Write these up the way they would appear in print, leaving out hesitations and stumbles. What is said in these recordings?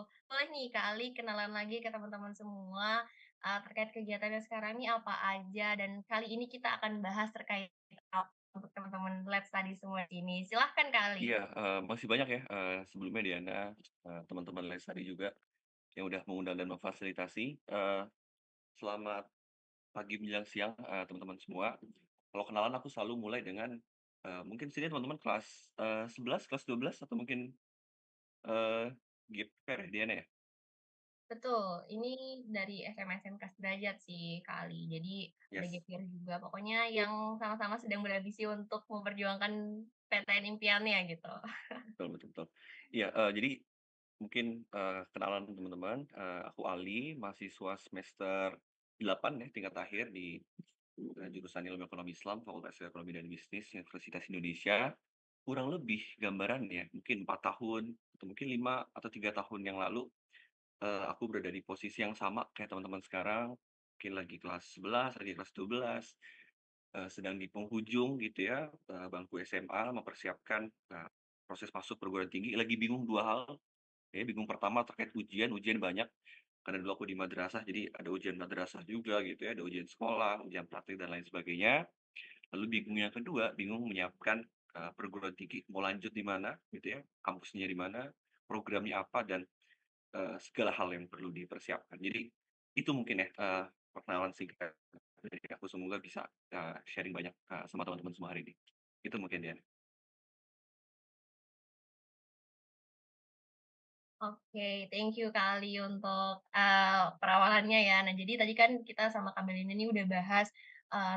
Boleh nih kali kenalan lagi ke teman-teman semua, terkait kegiatannya sekarang nih apa aja dan kali ini kita akan bahas terkait apa untuk teman-teman Let's Study semua di sini. Silahkan kali. Iya, makasih banyak ya, sebelumnya Diana, teman-teman les tadi juga yang udah mengundang dan memfasilitasi. Selamat pagi menjelang siang, teman-teman semua. Kalau kenalan aku selalu mulai dengan, mungkin sini teman-teman kelas, 11, kelas 12 atau mungkin, eee, GPR ya, Diana ya? Betul, ini dari SMA-SMK sederajat sih kali. Jadi ada Yes, gap year juga, pokoknya yang sama-sama sedang berambisi untuk memperjuangkan PTN impiannya gitu. betul betul betul. Iya, jadi mungkin, kenalan teman-teman, aku Ali, mahasiswa semester 8 ya, tingkat akhir di, jurusan Ilmu Ekonomi Islam, Fakultas Ekonomi dan Bisnis Universitas Indonesia. Kurang lebih gambarannya mungkin 4 tahun atau mungkin 5 atau 3 tahun yang lalu, aku berada di posisi yang sama kayak teman-teman sekarang, mungkin lagi kelas 11, lagi kelas 12, sedang di penghujung gitu ya, bangku SMA mempersiapkan, proses masuk perguruan tinggi, lagi bingung 2 hal, ya bingung pertama terkait ujian, ujian banyak, karena dulu aku di madrasah jadi ada ujian madrasah juga gitu ya, ada ujian sekolah, ujian praktik dan lain sebagainya. Lalu bingung yang kedua, bingung menyiapkan, perguruan tinggi, mau lanjut di mana gitu ya, kampusnya di mana, programnya apa, dan, segala hal yang perlu dipersiapkan. Jadi itu mungkin ya, perkenalan singkat dari aku, semoga bisa, sharing banyak, sama teman-teman semua hari ini. Itu mungkin ya. Oke, thank you kali untuk, perawalannya ya. Nah, jadi tadi kan kita sama Kak Belina nih udah bahas,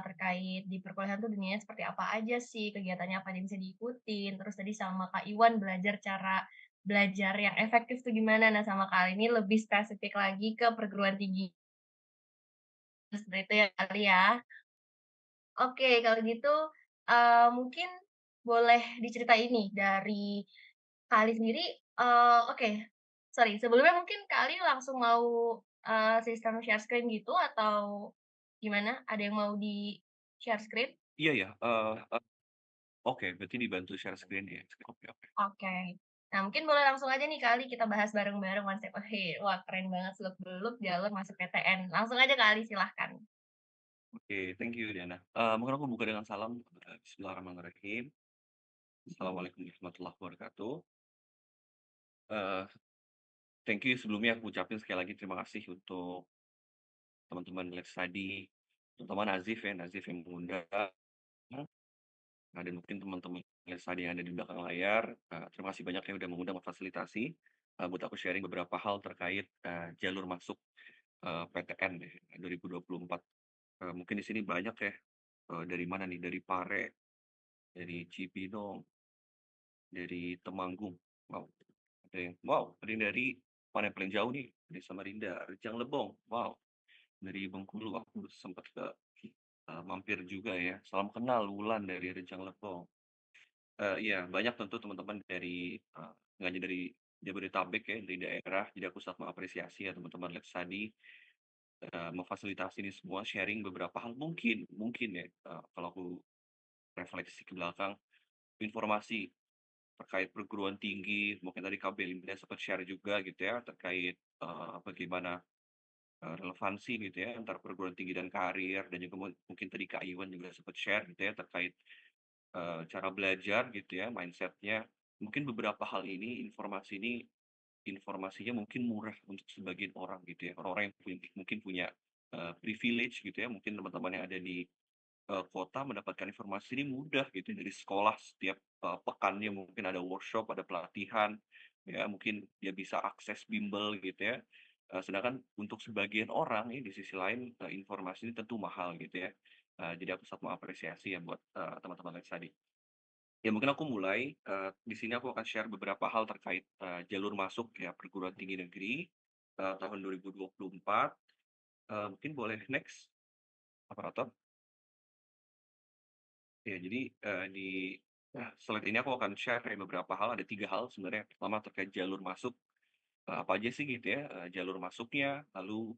terkait di perkuliahan tuh dunianya seperti apa aja sih, kegiatannya apa aja yang bisa diikutin, terus tadi sama Kak Iwan belajar cara belajar yang efektif tuh gimana. Nah, sama Kak Ali ini lebih spesifik lagi ke perguruan tinggi, seperti itu ya kali ya? Oke, kalau gitu, mungkin boleh diceritain nih dari Kak Ali sendiri, oke, sorry, sebelumnya mungkin Kak Ali langsung mau, sistem share screen gitu atau gimana? Ada yang mau di-share screen? Iya ya, oke, berarti dibantu share screen ya? Oke oke. Oke. Nah, mungkin boleh langsung aja nih Kak Ali kita bahas bareng-bareng One Step Ahead. Wah, keren banget seluk-beluk jalur masuk PTN. Langsung aja Kak Ali silahkan. Oke, thank you Diana. Mungkin aku buka dengan salam, bismillahirrahmanirrahim. Assalamualaikum warahmatullahi wabarakatuh. Eee, Thank you sebelumnya aku ucapin sekali lagi terima kasih untuk teman-teman Let's Study, terutama Nazif ya, Nazif yang mengundang, dan mungkin teman-teman Let's Study yang ada di belakang layar, terima kasih banyak yang udah mengundang memfasilitasi, buat aku sharing beberapa hal terkait, jalur masuk, PTN deh 2024. Mungkin di sini banyak ya, dari mana nih, dari Pare, dari Cibinong, dari Temanggung, ada yang dari mana yang paling jauh nih, dari Samarinda, Rejang Lebong, wow. Dari Bengkulu aku sempat ke mampir juga ya, salam kenal Wulan dari Rejang Lebong. Iya banyak tentu teman-teman dari, nggak hanya dari Jabodetabek ya, dari daerah, jadi aku sangat mengapresiasi ya teman-teman Let's Study, memfasilitasi ini semua, sharing beberapa hal mungkin mungkin ya, kalau aku refleksi ke belakang, informasi terkait perguruan tinggi, mungkin tadi Kak Belinda sempat share juga gitu ya, terkait, bagaimana relevansi gitu ya antara perguruan tinggi dan karir, dan juga mungkin tadi Kak Iwan juga sempat share gitu ya terkait, cara belajar gitu ya, mindsetnya. Mungkin beberapa hal ini, informasi ini, informasinya mungkin murah untuk sebagian orang gitu ya, orang-orang yang mungkin punya, privilege gitu ya, mungkin teman-teman yang ada di, kota mendapatkan informasi ini mudah gitu ya, dari sekolah setiap, pekannya mungkin ada workshop, ada pelatihan, ya mungkin dia bisa akses bimbel gitu ya. Sedangkan untuk sebagian orang ini di sisi lain, informasi ini tentu mahal gitu ya. Jadi aku sangat mengapresiasi ya buat, teman-teman yang tadi. Ya mungkin aku mulai, di sini aku akan share beberapa hal terkait, jalur masuk ya perguruan tinggi negeri, tahun 2024. Mungkin boleh next, operator. Ya jadi, di slide ini aku akan share ya beberapa hal, ada 3 hal sebenarnya. Pertama terkait jalur masuk, apa aja sih gitu ya, jalur masuknya, lalu,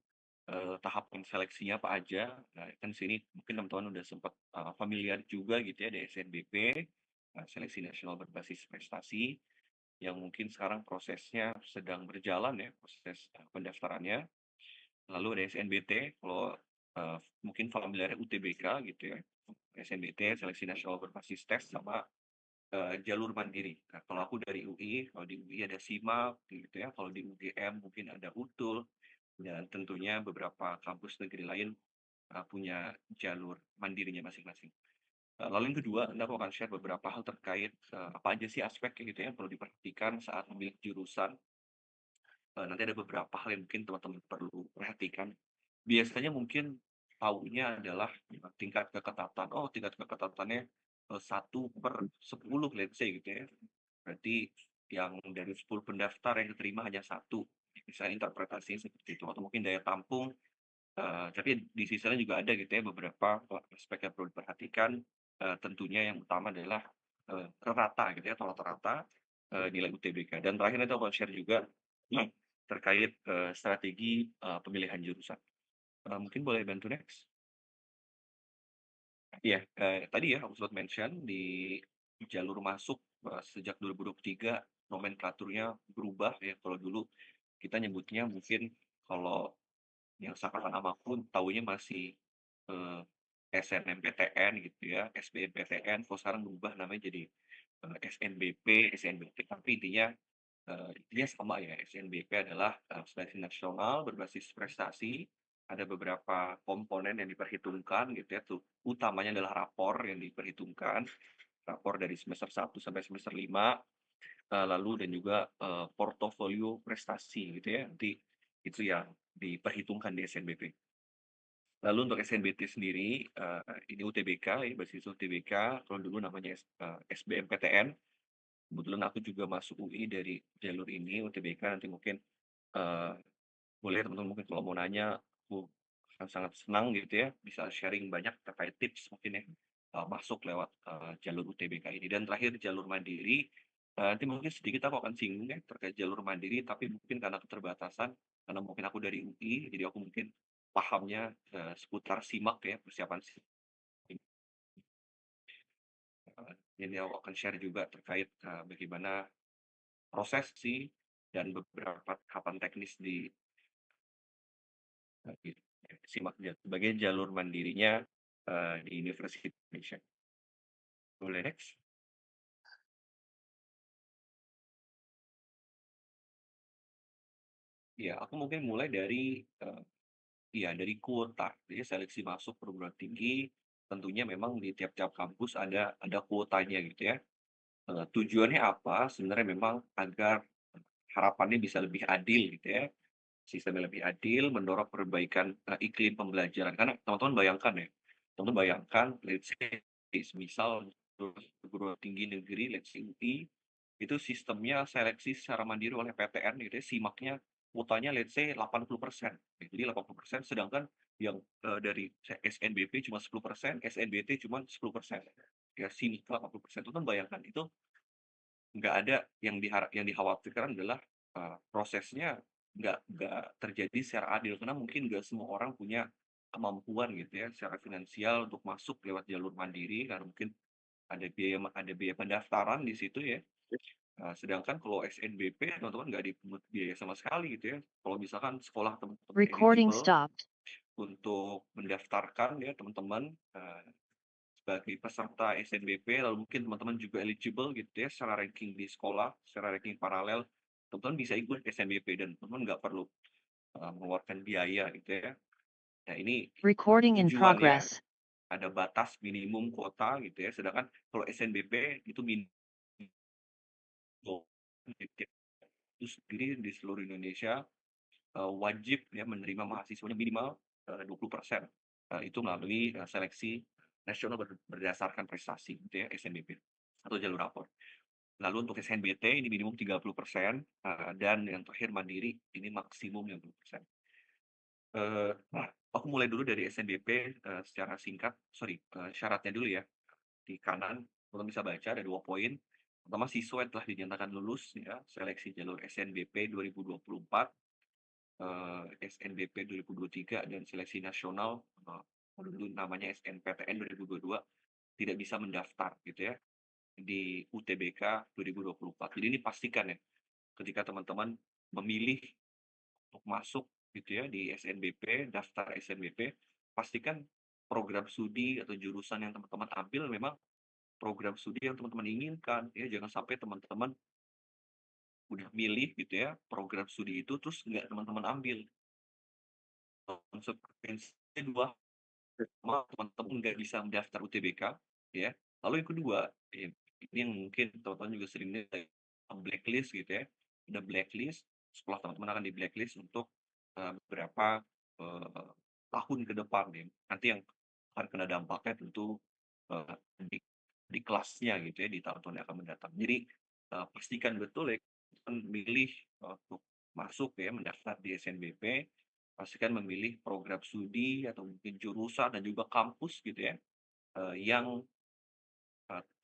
tahapan seleksinya apa aja. Nah kan di sini mungkin teman-teman udah sempat, familiar juga gitu ya, ada SNBP, Seleksi Nasional Berbasis Prestasi. yang mungkin sekarang prosesnya sedang berjalan ya, proses, pendaftarannya. Lalu ada SNBT, kalau, mungkin familiar UTBK gitu ya. SNBT, Seleksi Nasional Berbasis Tes, sama, jalur mandiri. Nah, kalau aku dari UI, kalau di UI ada SIMAK gitu ya, kalau di UGM mungkin ada UTUL, dan tentunya beberapa kampus negeri lain, punya jalur mandirinya masing-masing. Lalu yang kedua, nanti aku akan share beberapa hal terkait, apa aja sih aspek kayak gitu ya yang perlu diperhatikan saat memilih jurusan. Nanti ada beberapa hal yang mungkin teman-teman perlu perhatikan. Biasanya mungkin taunya adalah tingkat keketatan, oh tingkat keketatannya, 1/10 let's say gitu ya. Berarti yang dari 10 pendaftar yang diterima hanya satu, misalnya interpretasinya seperti itu, atau mungkin daya tampung. Tapi di sisi lain juga ada gitu ya beberapa aspek yang perlu diperhatikan, tentunya yang utama adalah, rata gitu ya atau rata-rata, nilai UTBK. Dan terakhir nanti aku akan share juga terkait, strategi, pemilihan jurusan. Mungkin boleh bantu next? Iya, tadi ya aku sempat mention di jalur masuk, sejak 2023 nomenklaturnya berubah ya. Kalau dulu kita nyebutnya mungkin kalau yang seangkatan sama aku taunya masih, eee, SNMPTN gitu ya, SBMPTN, kalau sekarang berubah namanya jadi, SNBP, SNBT, tapi intinya sama ya, SNBP adalah, seleksi nasional berbasis prestasi, ada beberapa komponen yang diperhitungkan gitu ya, utamanya adalah rapor yang diperhitungkan, rapor dari semester 1 sampai semester 5. Lalu dan juga, portofolio prestasi gitu ya, nanti itu yang diperhitungkan di SNBP. Lalu untuk SNBT sendiri, ini UTBK ya, basis UTBK, kalau dulu namanya SBMPTN. Kebetulan aku juga masuk UI dari jalur ini, UTBK, nanti mungkin, eee, boleh teman-teman mungkin kalau mau nanya, aku akan sangat senang gitu ya, bisa sharing banyak terkait tips mungkin ya, masuk lewat, jalur UTBK ini. Dan terakhir jalur mandiri, nanti mungkin sedikit aku akan singgung ya terkait jalur mandiri, tapi mungkin karena keterbatasan, karena mungkin aku dari UI, jadi aku mungkin pahamnya, seputar SIMAK ya, persiapan jadi aku akan share juga terkait, bagaimana proses sih dan beberapa tahapan teknis di, di SIMAK sebagai jalur mandirinya, di Universitas Indonesia. Boleh next? Ya, aku mungkin mulai dari, iya dari kuota. Jadi seleksi masuk perguruan tinggi, tentunya memang di tiap-tiap kampus ada kuotanya gitu ya. Tujuannya apa? Sebenarnya memang agar harapannya bisa lebih adil gitu ya, sistemnya lebih adil, mendorong perbaikan, iklim pembelajaran. Karena teman-teman bayangkan ya, teman-teman bayangkan let's say semisal perguruan tinggi negeri, let's say UI, itu sistemnya seleksi secara mandiri oleh PTN gitu ya, SIMAK-nya kuotanya let's say 80%. Jadi 80%, sedangkan yang, dari SNBP cuma 10%, SNBT cuma 10%. Ya SIMIK 80%, itu kan bayangkan itu nggak ada yang dikhawatirkan adalah, prosesnya nggak terjadi secara adil, karena mungkin nggak semua orang punya kemampuan gitu ya, secara finansial untuk masuk lewat jalur mandiri, karena mungkin ada biaya pendaftaran di situ ya. Sedangkan kalau SNBP teman-teman nggak dipungut biaya sama sekali gitu ya. Kalau misalkan sekolah teman-teman Recording eligible stopped. untuk mendaftarkan ya teman-teman, sebagai peserta SNBP, lalu mungkin teman-teman juga eligible gitu ya secara ranking di sekolah, secara ranking paralel, teman-teman bisa ikut SNBP dan teman-teman nggak perlu, mengeluarkan biaya gitu ya. Nah ini, Recording in tujuannya progress. ada batas minimum kuota gitu ya, sedangkan kalau SNBP itu itu sendiri di seluruh Indonesia, wajib ya menerima mahasiswanya minimal, 20%, itu melalui, seleksi nasional berdasarkan prestasi gitu ya, SNBP atau jalur rapor. Lalu untuk SNBT ini minimum 30%, dan yang terakhir mandiri ini maksimum 50%. Nah, aku mulai dulu dari SNBP, secara singkat, sorry, syaratnya dulu ya. Di kanan, teman bisa baca ada 2 poin. Pertama, siswa yang telah dinyatakan lulus ya, seleksi jalur SNBP 2024, SNBP 2023, dan seleksi nasional, kalau dulu namanya SNPTN 2022, tidak bisa mendaftar gitu ya. di UTBK 2024. Jadi ini pastikan ya, ketika teman-teman memilih untuk masuk gitu ya di SNBP, daftar SNBP, pastikan program studi atau jurusan yang teman-teman ambil memang program studi yang teman-teman inginkan ya. Jangan sampai teman-teman udah milih gitu ya program studi itu terus nggak teman-teman ambil. Konsekuensinya 2, pertama teman-teman nggak bisa mendaftar UTBK ya. Lalu yang kedua, ini yang mungkin teman-teman juga sering lihat ya, blacklist gitu ya. Ada blacklist, sekolah teman-teman akan di-blacklist untuk, beberapa, eee, tahun ke depan ya. Nanti yang akan kena dampaknya tentu, eee, di kelasnya gitu ya, di tahun-tahun yang akan mendatang. Jadi, pastikan betul ya, milih untuk masuk ya, mendaftar di SNBP, pastikan memilih program studi atau mungkin jurusan dan juga kampus gitu ya, yang,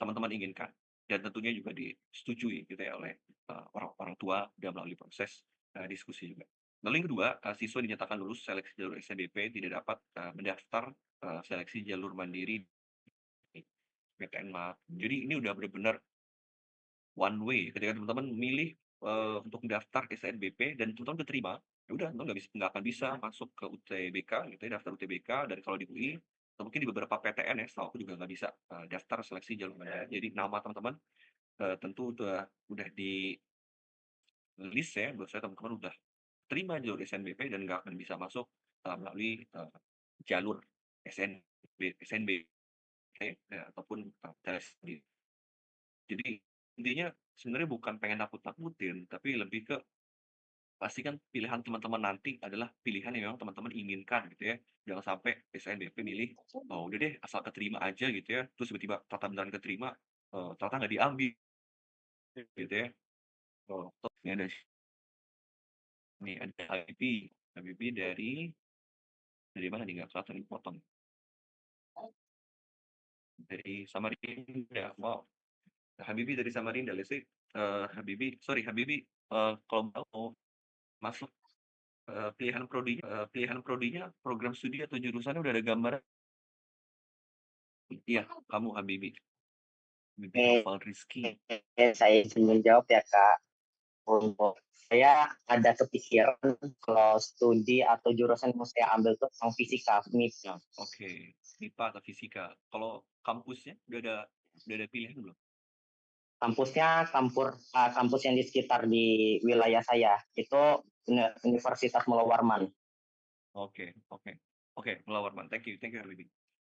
teman-teman inginkan. Dan tentunya juga disetujui gitu ya oleh, orang orang tua dan melalui proses, diskusi juga. Lalu yang kedua, siswa dinyatakan lulus seleksi jalur SNBP tidak dapat, mendaftar, seleksi jalur mandiri di PTN Jadi ini udah benar-benar one way ketika teman-teman memilih, untuk mendaftar SNBP dan teman-teman keterima, ya udah teman nggak akan bisa masuk ke UTBK gitu ya, daftar UTBK dan kalau di UI atau mungkin di beberapa PTN ya, setahu aku juga nggak bisa, daftar seleksi jalur mandiri. Jadi nama teman-teman, tentu udah di-list ya, bahwasanya teman-teman udah terima jalur SNBP dan nggak akan bisa masuk, melalui, jalur SNBP ataupun, seleksi. Jadi intinya sebenarnya bukan pengen nakut-nakutin, tapi lebih ke pastikan pilihan teman-teman nanti adalah pilihan yang memang teman-teman inginkan gitu ya. Jangan sampai SNBP milih, "Oh udah deh asal keterima aja," gitu ya, terus tiba-tiba ternyata beneran keterima, ternyata nggak diambil gitu ya. Oh, toh ini ada Habibie. Habibie dari mana nih? Nggak kelihatan nih, potong. Dari Samarinda, wow. Habibie dari Samarinda, let's say, Habibie, kalau mau masuk, pilihan prodinya, program studi atau jurusannya udah ada gambaran? Iya, kamu Habibie, Habibie Noval Rizky. Saya izin menjawab ya Kak. Untuk saya ada kepikiran kalau studi atau jurusan yang saya ambil tuh tentang fisika, MIPA. Oke, MIPA atau fisika. Kalau kampusnya udah ada pilihan belum? Kampusnya kampus yang di sekitar di wilayah saya itu Universitas Mula Warman. Oke oke oke, Mula thank you Habibie.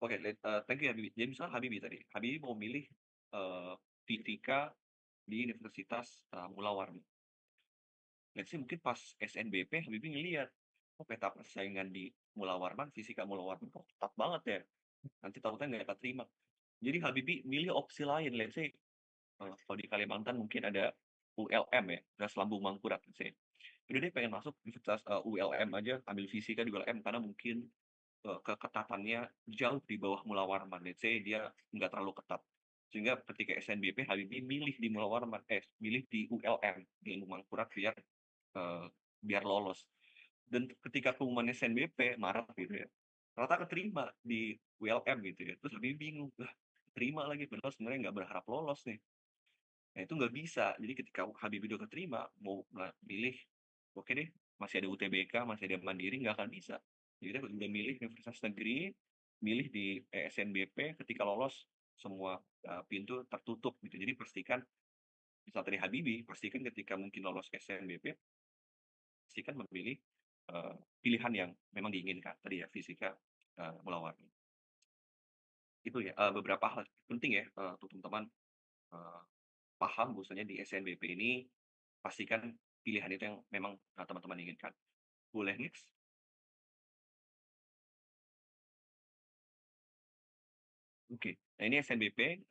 Oke, thank you Habibie. Jadi misalnya Habibie tadi, Habibie mau milih, fisika di Universitas, Mula Warman. Let's say mungkin pas SNBP Habibie ngelihat, oh peta persaingan di Mula Warman, fisika Mula Warman kok ketat banget ya, nanti takutnya nggak keterima. Jadi Habibie milih opsi lain, let's say, kalau di Kalimantan mungkin ada ULM ya, Universitas Lambung Mangkurat let's say. Udah deh pengen masuk universitas, ULM aja, ambil fisika di ULM karena mungkin, keketatannya jauh di bawah Mula Warman, let's say dia nggak terlalu ketat. Sehingga ketika SNBP Habibie milih di Mula Warman milih di ULM, di Lambung Mangkurat eee, biar lolos. Dan ketika pengumuman SNBP Maret gitu ya, ternyata keterima di ULM gitu ya, terus Habibie bingung, "Lah keterima lagi padahal sebenarnya nggak berharap lolos nih." Nah itu nggak bisa. Jadi ketika Habibie udah keterima, mau milih, oke deh masih ada UTBK, masih ada Mandiri, nggak akan bisa. Jadi dia udah milih universitas negeri, milih di SNBP, ketika lolos semua, pintu tertutup gitu. Jadi pastikan misal tadi Habibie, pastikan ketika mungkin lolos SNBP, pastikan memilih, pilihan yang memang diinginkan. Tadi ya fisika, melawan. Itu ya, beberapa hal penting ya, untuk teman-teman, eee, paham bahwasanya di SNBP ini pastikan pilihan itu yang memang, teman-teman inginkan. Boleh next? Oke. Nah ini SNBP,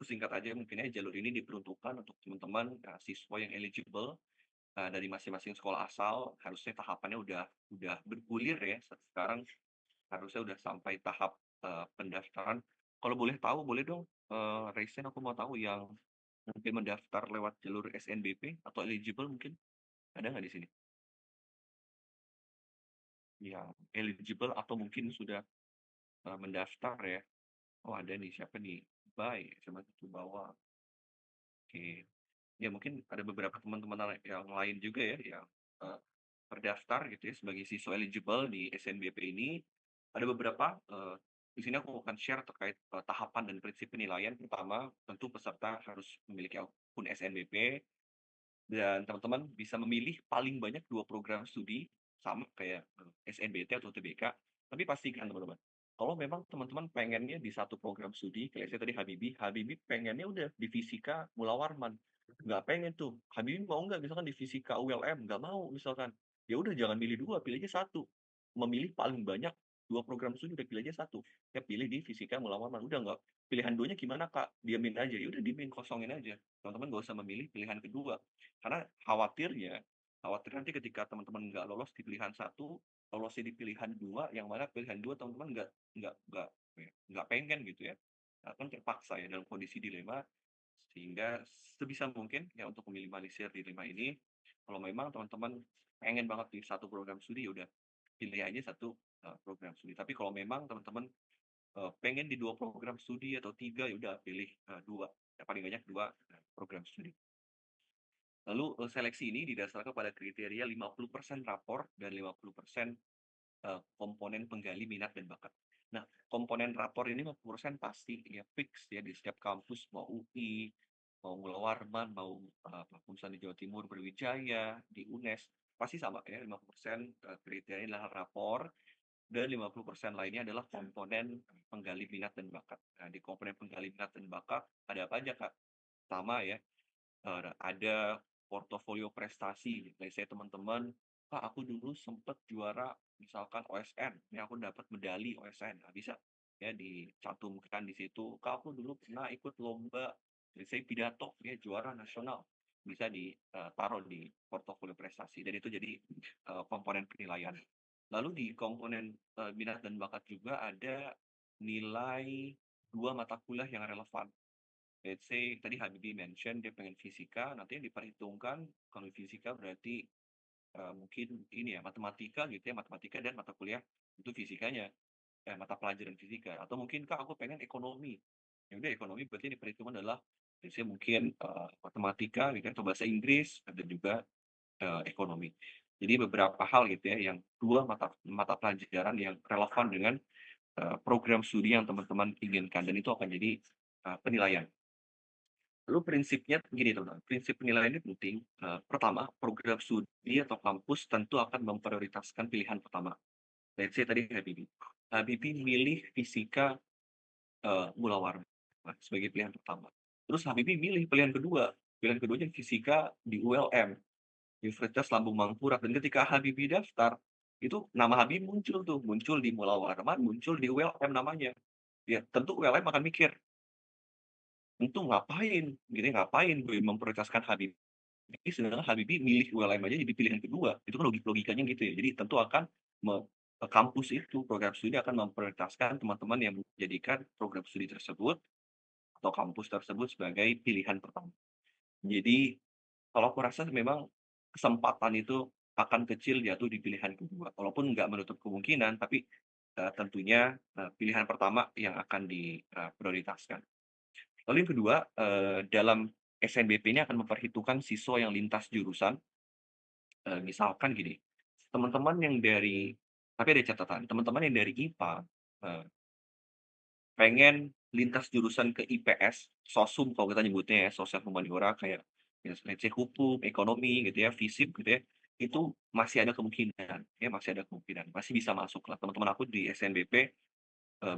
singkat aja mungkin ya, jalur ini diperuntukkan untuk teman-teman, siswa yang eligible, dari masing-masing sekolah asal. Harusnya tahapannya udah bergulir ya, sekarang harusnya udah sampai tahap, pendaftaran. Kalau boleh tahu, boleh dong, raise hand, aku mau tahu yang mungkin mendaftar lewat jalur SNBP atau eligible mungkin, ada nggak di sini? Yang eligible atau mungkin sudah, mendaftar ya? Oh ada nih, siapa nih? lebay, SMA 1 bawah. Oke. Ya mungkin ada beberapa teman-teman yang lain juga ya yang, eee, terdaftar gitu ya sebagai siswa eligible di SNBP ini. Ada beberapa, di sini aku akan share terkait, tahapan dan prinsip penilaian. Pertama, tentu peserta harus memiliki akun SNBP. Dan teman-teman bisa memilih paling banyak 2 program studi, sama kayak, SNBT atau UTBK. Tapi pastikan teman-teman, kalau memang teman-teman pengennya di satu program studi, kayak saya tadi Habibie pengennya udah di fisika Mula Warman, nggak pengen tuh, Habibie mau nggak misalkan di fisika ULM, nggak mau misalkan. Ya udah jangan milih 2, pilih aja 1. Memilih paling banyak 2 program studi, udah pilih aja 1. Ya pilih di fisika Mula Warman, udah nggak pilihan 2-nya gimana Kak? Diamin aja, ya udah diemin, kosongin aja. Teman-teman nggak usah memilih pilihan kedua. Karena khawatir nanti ketika teman-teman nggak lolos di pilihan satu, lolosnya di pilihan 2, yang mana pilihan 2 teman-teman nggak apa ya, nggak pengen gitu ya. Nah, kan terpaksa ya dalam kondisi dilema, sehingga sebisa mungkin ya untuk meminimalisir dilema ini, kalau memang teman-teman pengen banget di satu program studi, ya udah pilih aja satu, program studi. Tapi kalau memang teman-teman, pengen di 2 program studi atau 3, ya udah pilih, 2, ya paling banyak 2, program studi. Lalu, seleksi ini didasarkan pada kriteria 50% rapor dan 50% komponen penggali minat dan bakat. Nah, komponen rapor ini 50% pasti ya fix ya di setiap kampus, mau UI, mau Mula Warman, mau, misalnya di Jawa Timur Brawijaya, di UNES, pasti sama ya 50%, kriterianya adalah rapor dan 50% lainnya adalah komponen penggali minat dan bakat. Nah, di komponen penggali minat dan bakat ada apa aja, Kak? Pertama ya, ada portofolio prestasi. Let's say teman-teman, "Kak, aku dulu sempet juara misalkan OSN, ini aku dapat medali OSN." Nah, bisa ya dicantumkan di situ, "Kak, aku dulu pernah ikut lomba, let's say pidato, ya juara nasional." Bisa taruh di portofolio prestasi dan itu jadi, komponen penilaian. Lalu di komponen, minat dan bakat juga ada nilai 2 mata kuliah yang relevan. Let's say tadi Habibie mention dia pengen fisika, nanti yang diperhitungkan kalau fisika berarti, mungkin ini ya, matematika gitu ya, matematika dan mata kuliah itu fisikanya, mata pelajaran fisika. Atau mungkin, "Kak, aku pengen ekonomi." Ya udah ekonomi berarti yang diperhitungkan adalah let's say mungkin, matematika gitu ya, atau bahasa Inggris, ada juga, ekonomi. Jadi beberapa hal gitu ya, yang 2 mata mata pelajaran yang relevan dengan, program studi yang teman-teman inginkan dan itu akan jadi, penilaian. Lalu prinsipnya begini teman-teman, prinsip penilaian ini penting. Pertama, program studi atau kampus tentu akan memprioritaskan pilihan pertama. Let's say tadi Habibie. Habibie milih fisika, Mula Warman sebagai pilihan pertama. Terus Habibie milih pilihan keduanya fisika di ULM, Universitas Lambung Mangkurat, dan ketika Habibie daftar, itu nama Habibie muncul tuh, muncul di Mula Warman, muncul di ULM namanya. Ya tentu ULM akan mikir, "Itu ngapain gitu ya, ngapain gue memprioritaskan Habibie?" Jadi sedangkan Habibie milih ULM aja jadi pilihan kedua, itu kan logikanya gitu ya. Jadi tentu akan kampus itu, program studi akan memprioritaskan teman-teman yang menjadikan program studi tersebut atau kampus tersebut sebagai pilihan pertama. Jadi kalau aku rasa memang kesempatan itu akan kecil jatuh di pilihan kedua, walaupun nggak menutup kemungkinan, tapi, tentunya, pilihan pertama yang akan diprioritaskan. Lalu yang kedua, dalam SNBP ini akan memperhitungkan siswa yang lintas jurusan. Misalkan gini, teman-teman yang dari tapi ada catatan, teman-teman yang dari IPA, eee, pengen lintas jurusan ke IPS, sosum kalau kita nyebutnya ya, sosial humaniora kayak ya let's say hukum, ekonomi gitu ya, fisip gitu ya, itu masih ada kemungkinan, ya masih ada kemungkinan, masih bisa masuk lah. Teman-teman aku di SNBP,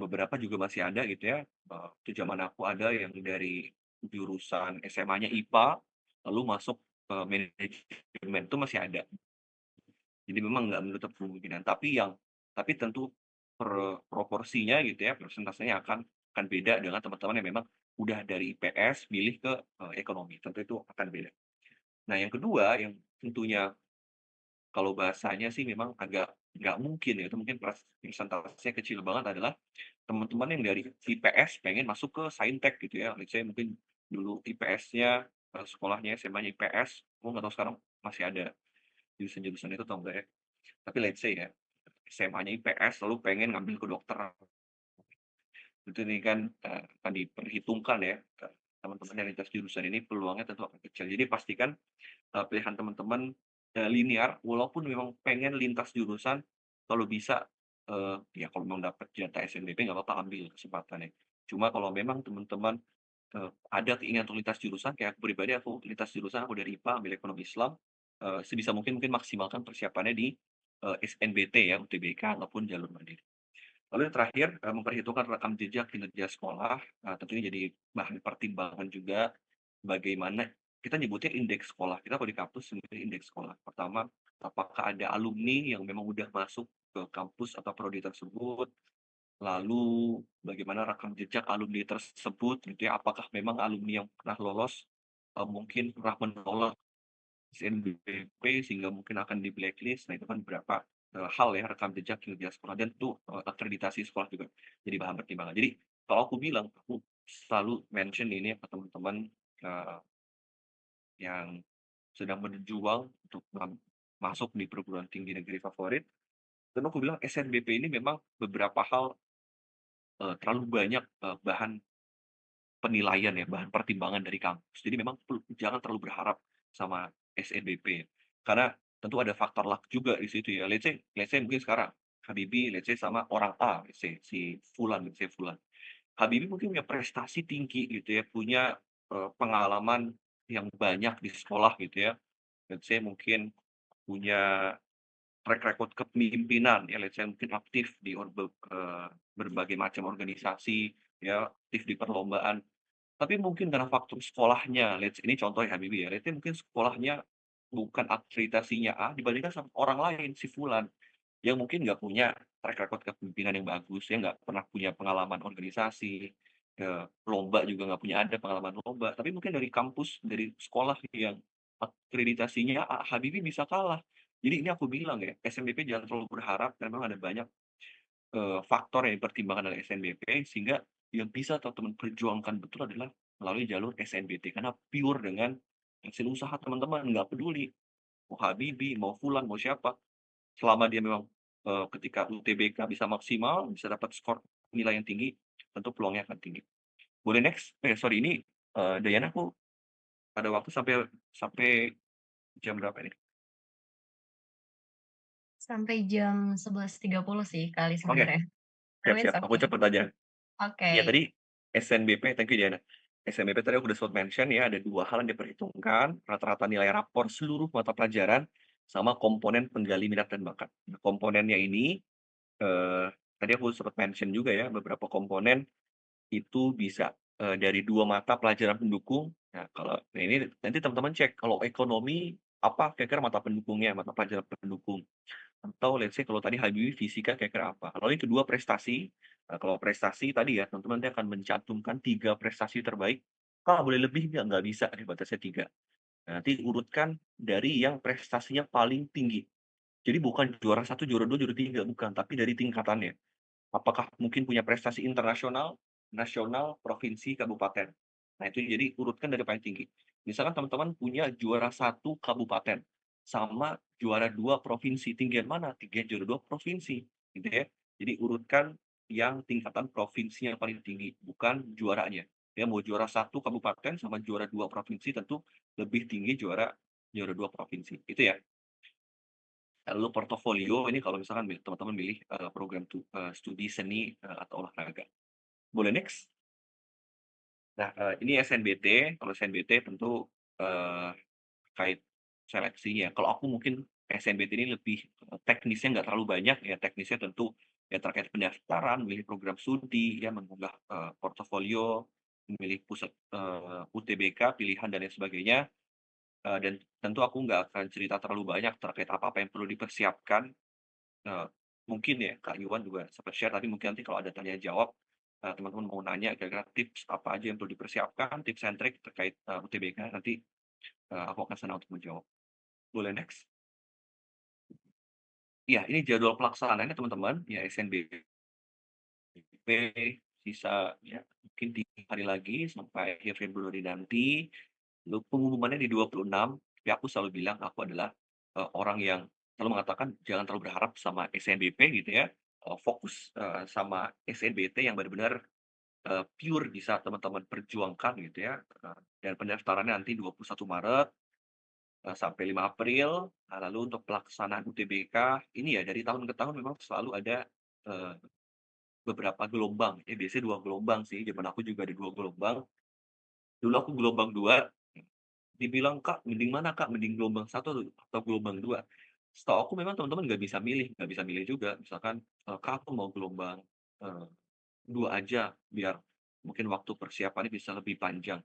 beberapa juga masih ada gitu ya, waktu zaman aku ada yang dari jurusan SMA-nya IPA, lalu masuk ke manajemen, itu masih ada. Jadi memang nggak menutup kemungkinan, tapi tentu proporsinya gitu ya, persentasenya akan beda dengan teman-teman yang memang udah dari IPS milih ke, ekonomi, tentu itu akan beda. Nah yang kedua, yang tentunya kalau bahasanya sih memang agak nggak mungkin ya, itu mungkin persentasenya kecil banget adalah teman-teman yang dari IPS pengen masuk ke Saintek gitu ya, let's say mungkin dulu IPS-nya, sekolahnya SMA-nya IPS, aku nggak tahu sekarang masih ada jurusan-jurusan itu atau enggak ya. Tapi let's say ya, SMA-nya IPS lalu pengen ngambil kedokteran. Tentu ini kan, akan diperhitungkan ya, teman-teman yang lintas jurusan ini peluangnya tentu akan kecil. Jadi pastikan, pilihan teman-teman, linear walaupun memang pengen lintas jurusan, kalau bisa, ya kalau memang dapat jatah SNBP nggak apa-apa ambil kesempatannya. Cuma kalau memang teman-teman, ada keinginan untuk lintas jurusan, kayak aku pribadi aku lintas jurusan, aku dari IPA ambil ekonomi Islam, sebisa mungkin maksimalkan persiapannya di, SNBT ya, UTBK ataupun jalur mandiri. Lalu yang terakhir, memperhitungkan rekam jejak kinerja sekolah, tentunya jadi bahan pertimbangan juga bagaimana kita nyebutnya indeks sekolah, kita kalau di kampus sebutnya indeks sekolah. Pertama, apakah ada alumni yang memang udah masuk ke kampus atau prodi tersebut, lalu bagaimana rekam jejak alumni tersebut gitu ya, apakah memang alumni yang pernah lolos, mungkin pernah menolak SNBP sehingga mungkin akan di-blacklist. Nah, itu kan beberapa, hal ya, rekam jejak kinerja sekolah dan itu, akreditasi sekolah juga jadi bahan pertimbangan. Jadi kalau aku bilang, aku selalu mention ini ke teman-teman, yang sedang berjuang untuk masuk di perguruan tinggi negeri favorit, dan aku bilang SNBP ini memang beberapa hal, terlalu banyak, bahan penilaian ya, bahan pertimbangan dari kampus. Jadi memang jangan terlalu berharap sama SNBP. Karena tentu ada faktor luck juga di situ ya. Let's say mungkin sekarang Habibie let's say sama orang A, let's say Fulan. Habibie mungkin punya prestasi tinggi gitu ya, punya, pengalaman yang banyak di sekolah gitu ya. Let's say mungkin punya track record kepemimpinan ya, let's say mungkin aktif di berbagai macam organisasi ya, aktif di perlombaan. Tapi mungkin karena faktor sekolahnya, ini contoh ya Habibie ya, mungkin sekolahnya bukan akreditasinya A dibandingkan sama orang lain, si Fulan, yang mungkin nggak punya track record kepemimpinan yang bagus, ya nggak pernah punya pengalaman organisasi, lomba juga nggak punya ada pengalaman lomba, tapi mungkin dari kampus, dari sekolah yang akreditasinya A, Habibie bisa kalah. Jadi ini aku bilang ya, SNBP jangan terlalu berharap, memang ada banyak faktor yang dipertimbangkan oleh SNBP sehingga yang bisa teman-teman perjuangkan betul adalah melalui jalur SNBT karena pure dengan hasil usaha teman-teman, nggak peduli mau Habibie, mau Fulan, mau siapa, selama dia memang, ketika UTBK bisa maksimal, bisa dapat skor nilai yang tinggi, tentu peluangnya akan tinggi. Boleh next? Sorry ini, Dayana aku ada waktu sampai sampai jam berapa ini? Sampai jam 11.30 sih kali Oke, sebenarnya. siap Tapi it's siap, aku okay. cepet aja. Iya Oke. tadi SNBP, thank you Diana. SNBP tadi aku udah sempat mention ya, ada 2 hal yang diperhitungkan, rata-rata nilai rapor seluruh mata pelajaran, sama komponen penggali minat dan bakat. Nah, komponennya ini, tadi aku sempat mention juga ya, beberapa komponen itu bisa, dari 2 mata pelajaran pendukung. Nah, nah ini nanti teman-teman cek, kalau ekonomi, apa kira-kira mata pendukungnya, mata pelajaran pendukung. Atau let's say kalau tadi Habibie fisika kira-kira apa. Lalu yang kedua prestasi, kalau prestasi tadi ya teman-teman nanti akan mencantumkan 3 prestasi terbaik, Kak boleh lebih nggak bisa nih batasnya 3. Nah, nanti urutkan dari yang prestasinya paling tinggi. Jadi bukan juara 1, juara 2, juara 3, bukan, tapi dari tingkatannya. Apakah mungkin punya prestasi internasional, nasional, provinsi, kabupaten. Nah, itu jadi urutkan dari paling tinggi. Misalkan teman-teman punya juara 1 kabupaten, sama juara 2 provinsi, tinggian mana? Tinggian juara 2 provinsi, gitu ya. Jadi urutkan yang tingkatan provinsi yang paling tinggi, bukan juaranya. Ya, mau juara 1 kabupaten sama juara 2 provinsi tentu lebih tinggi juara juara 2 provinsi, itu ya. Lalu portofolio ini kalau misalkan teman-teman milih, program studi seni, atau olahraga. Boleh next? Nah, ini SNBT, kalau SNBT tentu, terkait seleksinya. Kalau aku mungkin SNBT ini lebih, teknisnya nggak terlalu banyak ya, teknisnya tentu ya terkait pendaftaran, memilih program studi, ya mengunggah, portofolio, memilih pusat, UTBK, pilihan dan lain sebagainya, dan tentu aku nggak akan cerita terlalu banyak terkait apa-apa yang perlu dipersiapkan. Eee, Mungkin ya Kak Iwan juga sempat share tadi mungkin nanti kalau ada tanya jawab, teman-teman mau nanya kira-kira tips apa aja yang perlu dipersiapkan, tips and trik terkait, UTBK nanti, aku akan senang untuk menjawab. Boleh next? Iya ini jadwal pelaksanaannya teman-teman, ya SNBP sisa ya mungkin 3 hari lagi sampai akhir Februari nanti, lalu pengumumannya di 26, tapi aku selalu bilang aku adalah, orang yang selalu mengatakan jangan terlalu berharap sama SNBP gitu ya, fokus, sama SNBT yang benar-benar pure bisa teman-teman perjuangkan gitu ya, dan pendaftarannya nanti 21 Maret, sampai 5 April. Nah, lalu untuk pelaksanaan UTBK ini ya dari tahun ke tahun memang selalu ada, eee, beberapa gelombang, ya biasanya 2 gelombang sih, zaman aku juga ada 2 gelombang. Dulu aku gelombang 2. Dibilang, "Kak, mending mana Kak? Mending gelombang satu atau gelombang 2?" Setahu aku memang teman-teman nggak bisa milih juga. Misalkan, "Kak, aku mau gelombang, eee, 2 aja, biar mungkin waktu persiapannya bisa lebih panjang."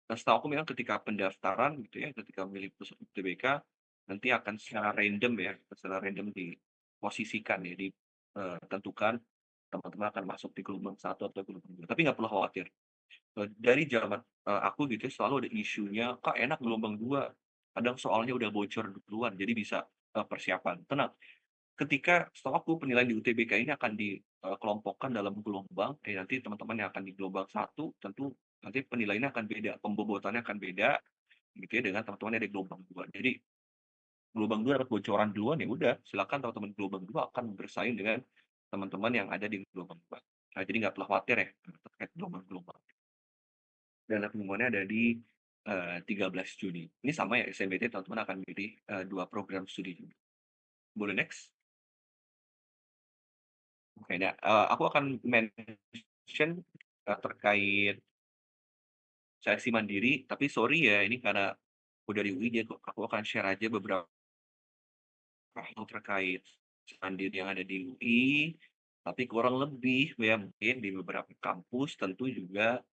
Nah, setahu aku memang ketika pendaftaran gitu ya, ketika memilih pusat UTBK, nanti akan secara random diposisikan ya, tentukan teman-teman akan masuk di gelombang satu atau gelombang 2. Tapi nggak perlu khawatir. Dari zaman, aku gitu ya selalu ada isunya, "Kak, enak gelombang 2." Kadang soalnya udah bocor duluan jadi bisa, persiapan. Tenang, ketika setahu aku penilaian di UTBK ini akan dikelompokkan dalam gelombang, nanti teman-teman yang akan di gelombang satu tentu nanti penilaiannya akan beda, pembobotannya akan beda gitu ya dengan teman-teman yang di gelombang 2. Jadi gelombang 2 dapat bocoran duluan, ya udah silakan teman-teman gelombang 2 akan bersaing dengan teman-teman yang ada di gelombang 2. Nah, jadi nggak perlu khawatir ya terkait gelombang-gelombang. Dan pengumumannya ada di, 13 Juni. Ini sama ya SNBT teman-teman akan milih, 2 program studi juga. Boleh next? Oke, nah, aku akan mention, terkait seleksi mandiri, tapi sorry ya ini karena aku dari UI jadi aku akan share aja beberapa hal terkait mandiri yang ada di UI, tapi kurang lebih ya mungkin di beberapa kampus tentu juga,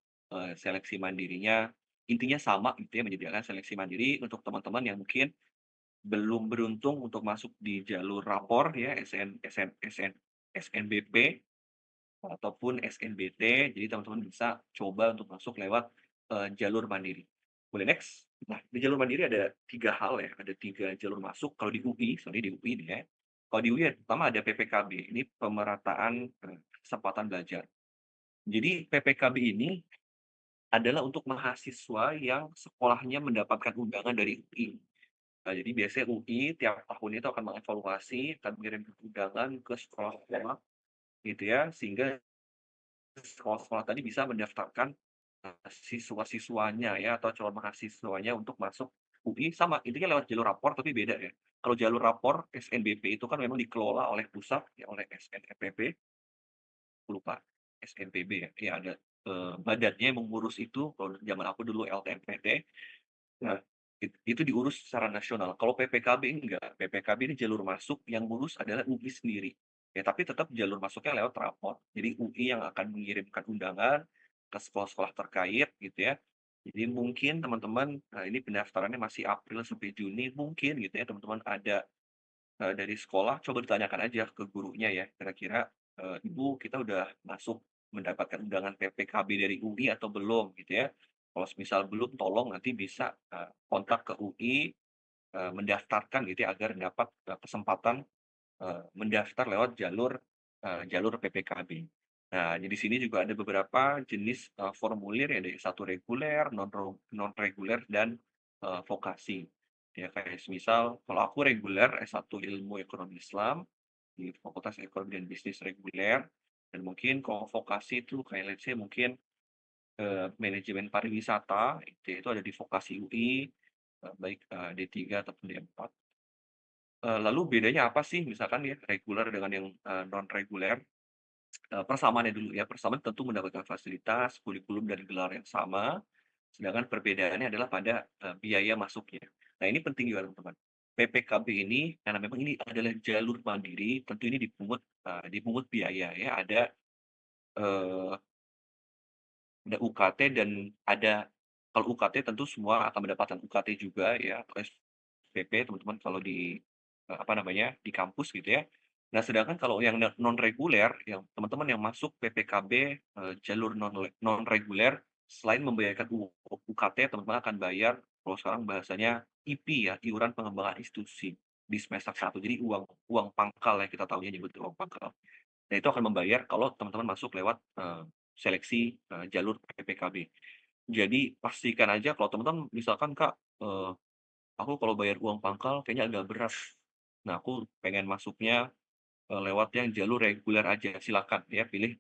seleksi mandirinya intinya sama gitu ya, menyediakan seleksi mandiri untuk teman-teman yang mungkin belum beruntung untuk masuk di jalur rapor ya, SNBP ataupun SNBT. Jadi teman-teman bisa coba untuk masuk lewat, jalur mandiri. Boleh next? Nah, di jalur mandiri ada 3 hal ya, ada 3 jalur masuk kalau di UI, sorry di UI nih ya. Kalau di UI pertama ada PPKB, ini pemerataan, kesempatan belajar. Jadi PPKB ini adalah untuk mahasiswa yang sekolahnya mendapatkan undangan dari UI. Nah, jadi biasanya UI tiap tahun itu akan mengevaluasi, akan mengirim undangan ke sekolah-sekolah gitu ya, sehingga sekolah-sekolah tadi bisa mendaftarkan, siswa-siswanya ya atau calon mahasiswanya untuk masuk UI sama, intinya lewat jalur rapor tapi beda ya. Kalau jalur rapor SNBP itu kan memang dikelola oleh pusat ya, oleh SNMPB, aku lupa, SNPB ya, iya ada, badannya yang mengurus itu, kalau zaman aku dulu LTMPT. Nah, itu diurus secara nasional. Kalau PPKB enggak, PPKB ini jalur masuk yang ngurus adalah UI sendiri. Ya tapi tetap jalur masuknya lewat rapor. Jadi UI yang akan mengirimkan undangan ke sekolah-sekolah terkait gitu ya. Jadi mungkin teman-teman, ini pendaftarannya masih April sampai Juni, mungkin gitu ya teman-teman ada, dari sekolah coba ditanyakan aja ke gurunya ya, kira-kira, "Ibu, kita udah masuk mendapatkan undangan PPKB dari UI atau belum?" Gitu ya. Kalau semisal belum, tolong nanti bisa, kontak ke UI, mendaftarkan gitu ya, agar dapat, kesempatan, mendaftar lewat jalur PPKB. Nah, di sini juga ada beberapa jenis, formulir ya, ada satu reguler, non reguler, dan, vokasi. Ya kayak semisal kalau aku reguler S1 Ilmu Ekonomi Islam, di Fakultas Ekonomi dan Bisnis reguler, dan mungkin kalau vokasi itu kayak let's say mungkin manajemen pariwisata, itu ada di vokasi UI, baik, D3 ataupun D4. Lalu bedanya apa sih misalkan ya reguler dengan yang, non reguler? Persamaannya dulu ya, persamaan tentu mendapatkan fasilitas, kurikulum dan gelar yang sama, sedangkan perbedaannya adalah pada, biaya masuknya. Nah ini penting juga teman-teman. PPKB ini karena memang ini adalah jalur mandiri, tentu ini dipungut biaya ya, eee ada UKT dan ada kalau UKT tentu semua akan mendapatkan UKT juga ya, atau SPP teman-teman kalau di, apa namanya, di kampus gitu ya. Nah sedangkan kalau yang non reguler, yang teman-teman yang masuk PPKB, jalur non reguler, selain membayarkan UKT, teman-teman akan bayar, kalau sekarang bahasanya IP ya, iuran pengembangan institusi di semester satu. Jadi uang uang pangkal ya, kita tahunya nyebut uang pangkal. Nah, itu akan membayar kalau teman-teman masuk lewat, seleksi, jalur PPKB. Jadi pastikan aja kalau teman-teman misalkan, "Kak, aku kalau bayar uang pangkal kayaknya agak berat. Nah, aku pengen masuknya, lewat yang jalur reguler aja." Silakan ya pilih,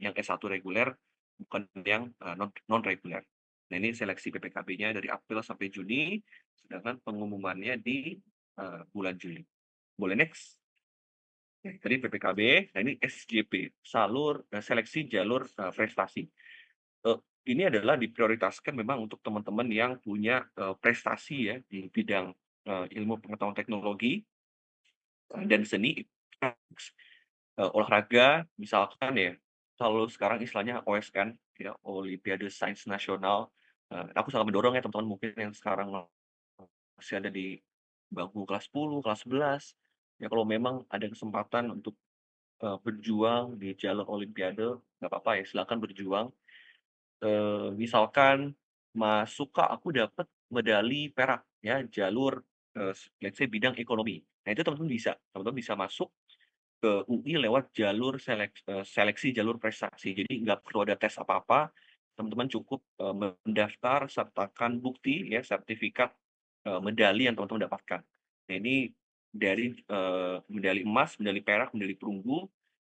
yang S1 reguler, bukan yang non reguler. Nah, ini seleksi PPKB-nya dari April sampai Juni, sedangkan pengumumannya di bulan Juli. Boleh next? Oke, tadi PPKB, nah ini SJP, seleksi jalur prestasi. Eee, ini adalah diprioritaskan memang untuk teman-teman yang punya prestasi ya di bidang ilmu pengetahuan teknologi dan seni, olahraga misalkan ya, kalau sekarang istilahnya OSN ya, Olimpiade Sains Nasional, aku sangat mendorong ya teman-teman mungkin yang sekarang masih ada di bangku kelas 10, kelas 11, ya kalau memang ada kesempatan untuk berjuang di jalur olimpiade, nggak apa-apa ya, silakan berjuang. Misalkan masuk, "Kak, aku dapat medali perak," ya, jalur, let's say bidang ekonomi. Nah, itu teman-teman bisa masuk ke UI lewat jalur seleksi jalur prestasi. Jadi nggak perlu ada tes apa-apa, teman-teman cukup mendaftar, sertakan bukti ya, sertifikat medali yang teman-teman dapatkan. Nah, ini dari medali emas, medali perak, medali perunggu.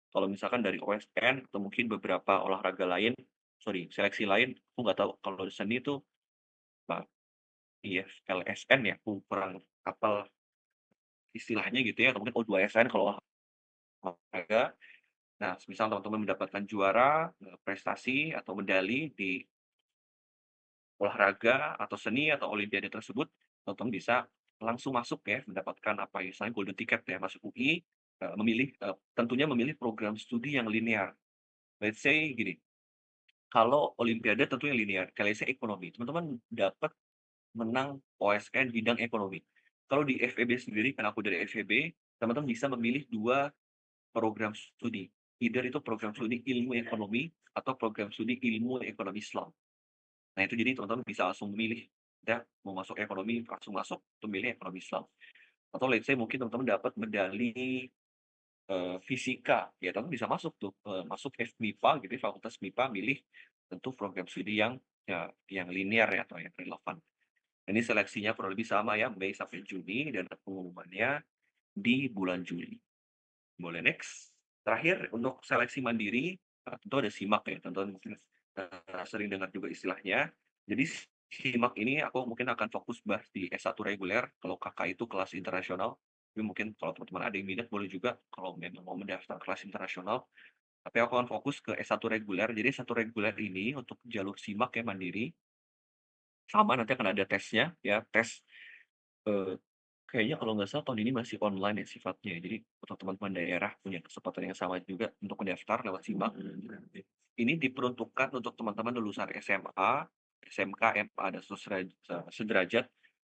Kalau misalkan dari OSN atau mungkin beberapa olahraga lain, sorry, seleksi lain, aku nggak tahu kalau di seni itu apa, IFLSN ya, aku kurang hafal istilahnya gitu ya, atau mungkin O2SN kalau olahraga. Nah, semisal teman-teman mendapatkan juara, prestasi atau medali di olahraga atau seni atau olimpiade tersebut, teman-teman bisa langsung masuk ya, mendapatkan apa ya, istilahnya golden ticket ya, masuk UI, tentunya memilih program studi yang linear. Let's say gini, kalau olimpiade tentunya linear, kalau saya ekonomi, teman-teman dapat menang OSN bidang ekonomi. Kalau di FEB sendiri, karena aku dari FEB, teman-teman bisa memilih 2 program studi. Either itu program studi ilmu ekonomi atau program studi ilmu ekonomi Islam. Nah, itu jadi teman-teman bisa langsung memilih, ya mau masuk ekonomi, langsung masuk, atau milih ekonomi Islam. Atau let's say mungkin teman-teman dapat medali fisika, ya teman bisa masuk tuh, masuk FMIPA gitu ya, fakultas MIPA, milih tentu program studi yang yang linear ya atau yang relevan. Ini seleksinya kurang lebih sama ya, Mei sampai Juni dan pengumumannya di bulan Juli. Boleh next. Terakhir untuk seleksi mandiri, tentu ada SIMAK ya, teman-teman mungkin, sering dengar juga istilahnya. Jadi SIMAK ini aku mungkin akan fokus bahas di S1 reguler, kalau Kakak itu kelas internasional, tapi mungkin kalau teman-teman ada yang minat boleh juga kalau memang mau mendaftar kelas internasional, tapi aku akan fokus ke S1 reguler. Jadi S1 reguler ini untuk jalur SIMAK ya mandiri, sama nanti akan ada tesnya ya, tes, eee, kayaknya kalau nggak salah tahun ini masih online ya sifatnya ya. Jadi untuk teman-teman daerah punya kesempatan yang sama juga untuk mendaftar lewat SIMAK. Ini diperuntukkan untuk teman-teman lulusan SMA, SMK, MA, dan sederajat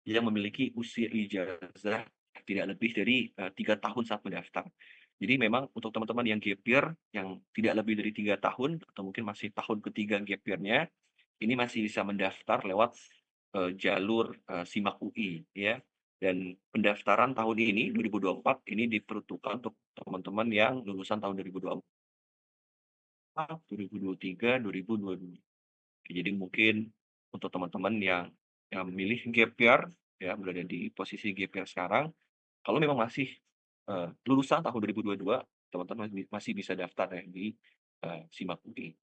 yang memiliki usia ijazah tidak lebih dari 3 tahun saat mendaftar. Jadi memang untuk teman-teman yang gap year, yang tidak lebih dari 3 tahun atau mungkin masih tahun ketiga gap year-nya, ini masih bisa mendaftar lewat jalur SIMAK UI ya. Dan pendaftaran tahun ini 2024 ini diperuntukkan untuk teman-teman yang lulusan tahun 2024, 2023, 2022. Jadi mungkin untuk teman-teman yang memilih gap year ya, berada di posisi gap year sekarang, kalau memang masih lulusan tahun 2022, teman-teman masih bisa daftar ya di SIMAK UI.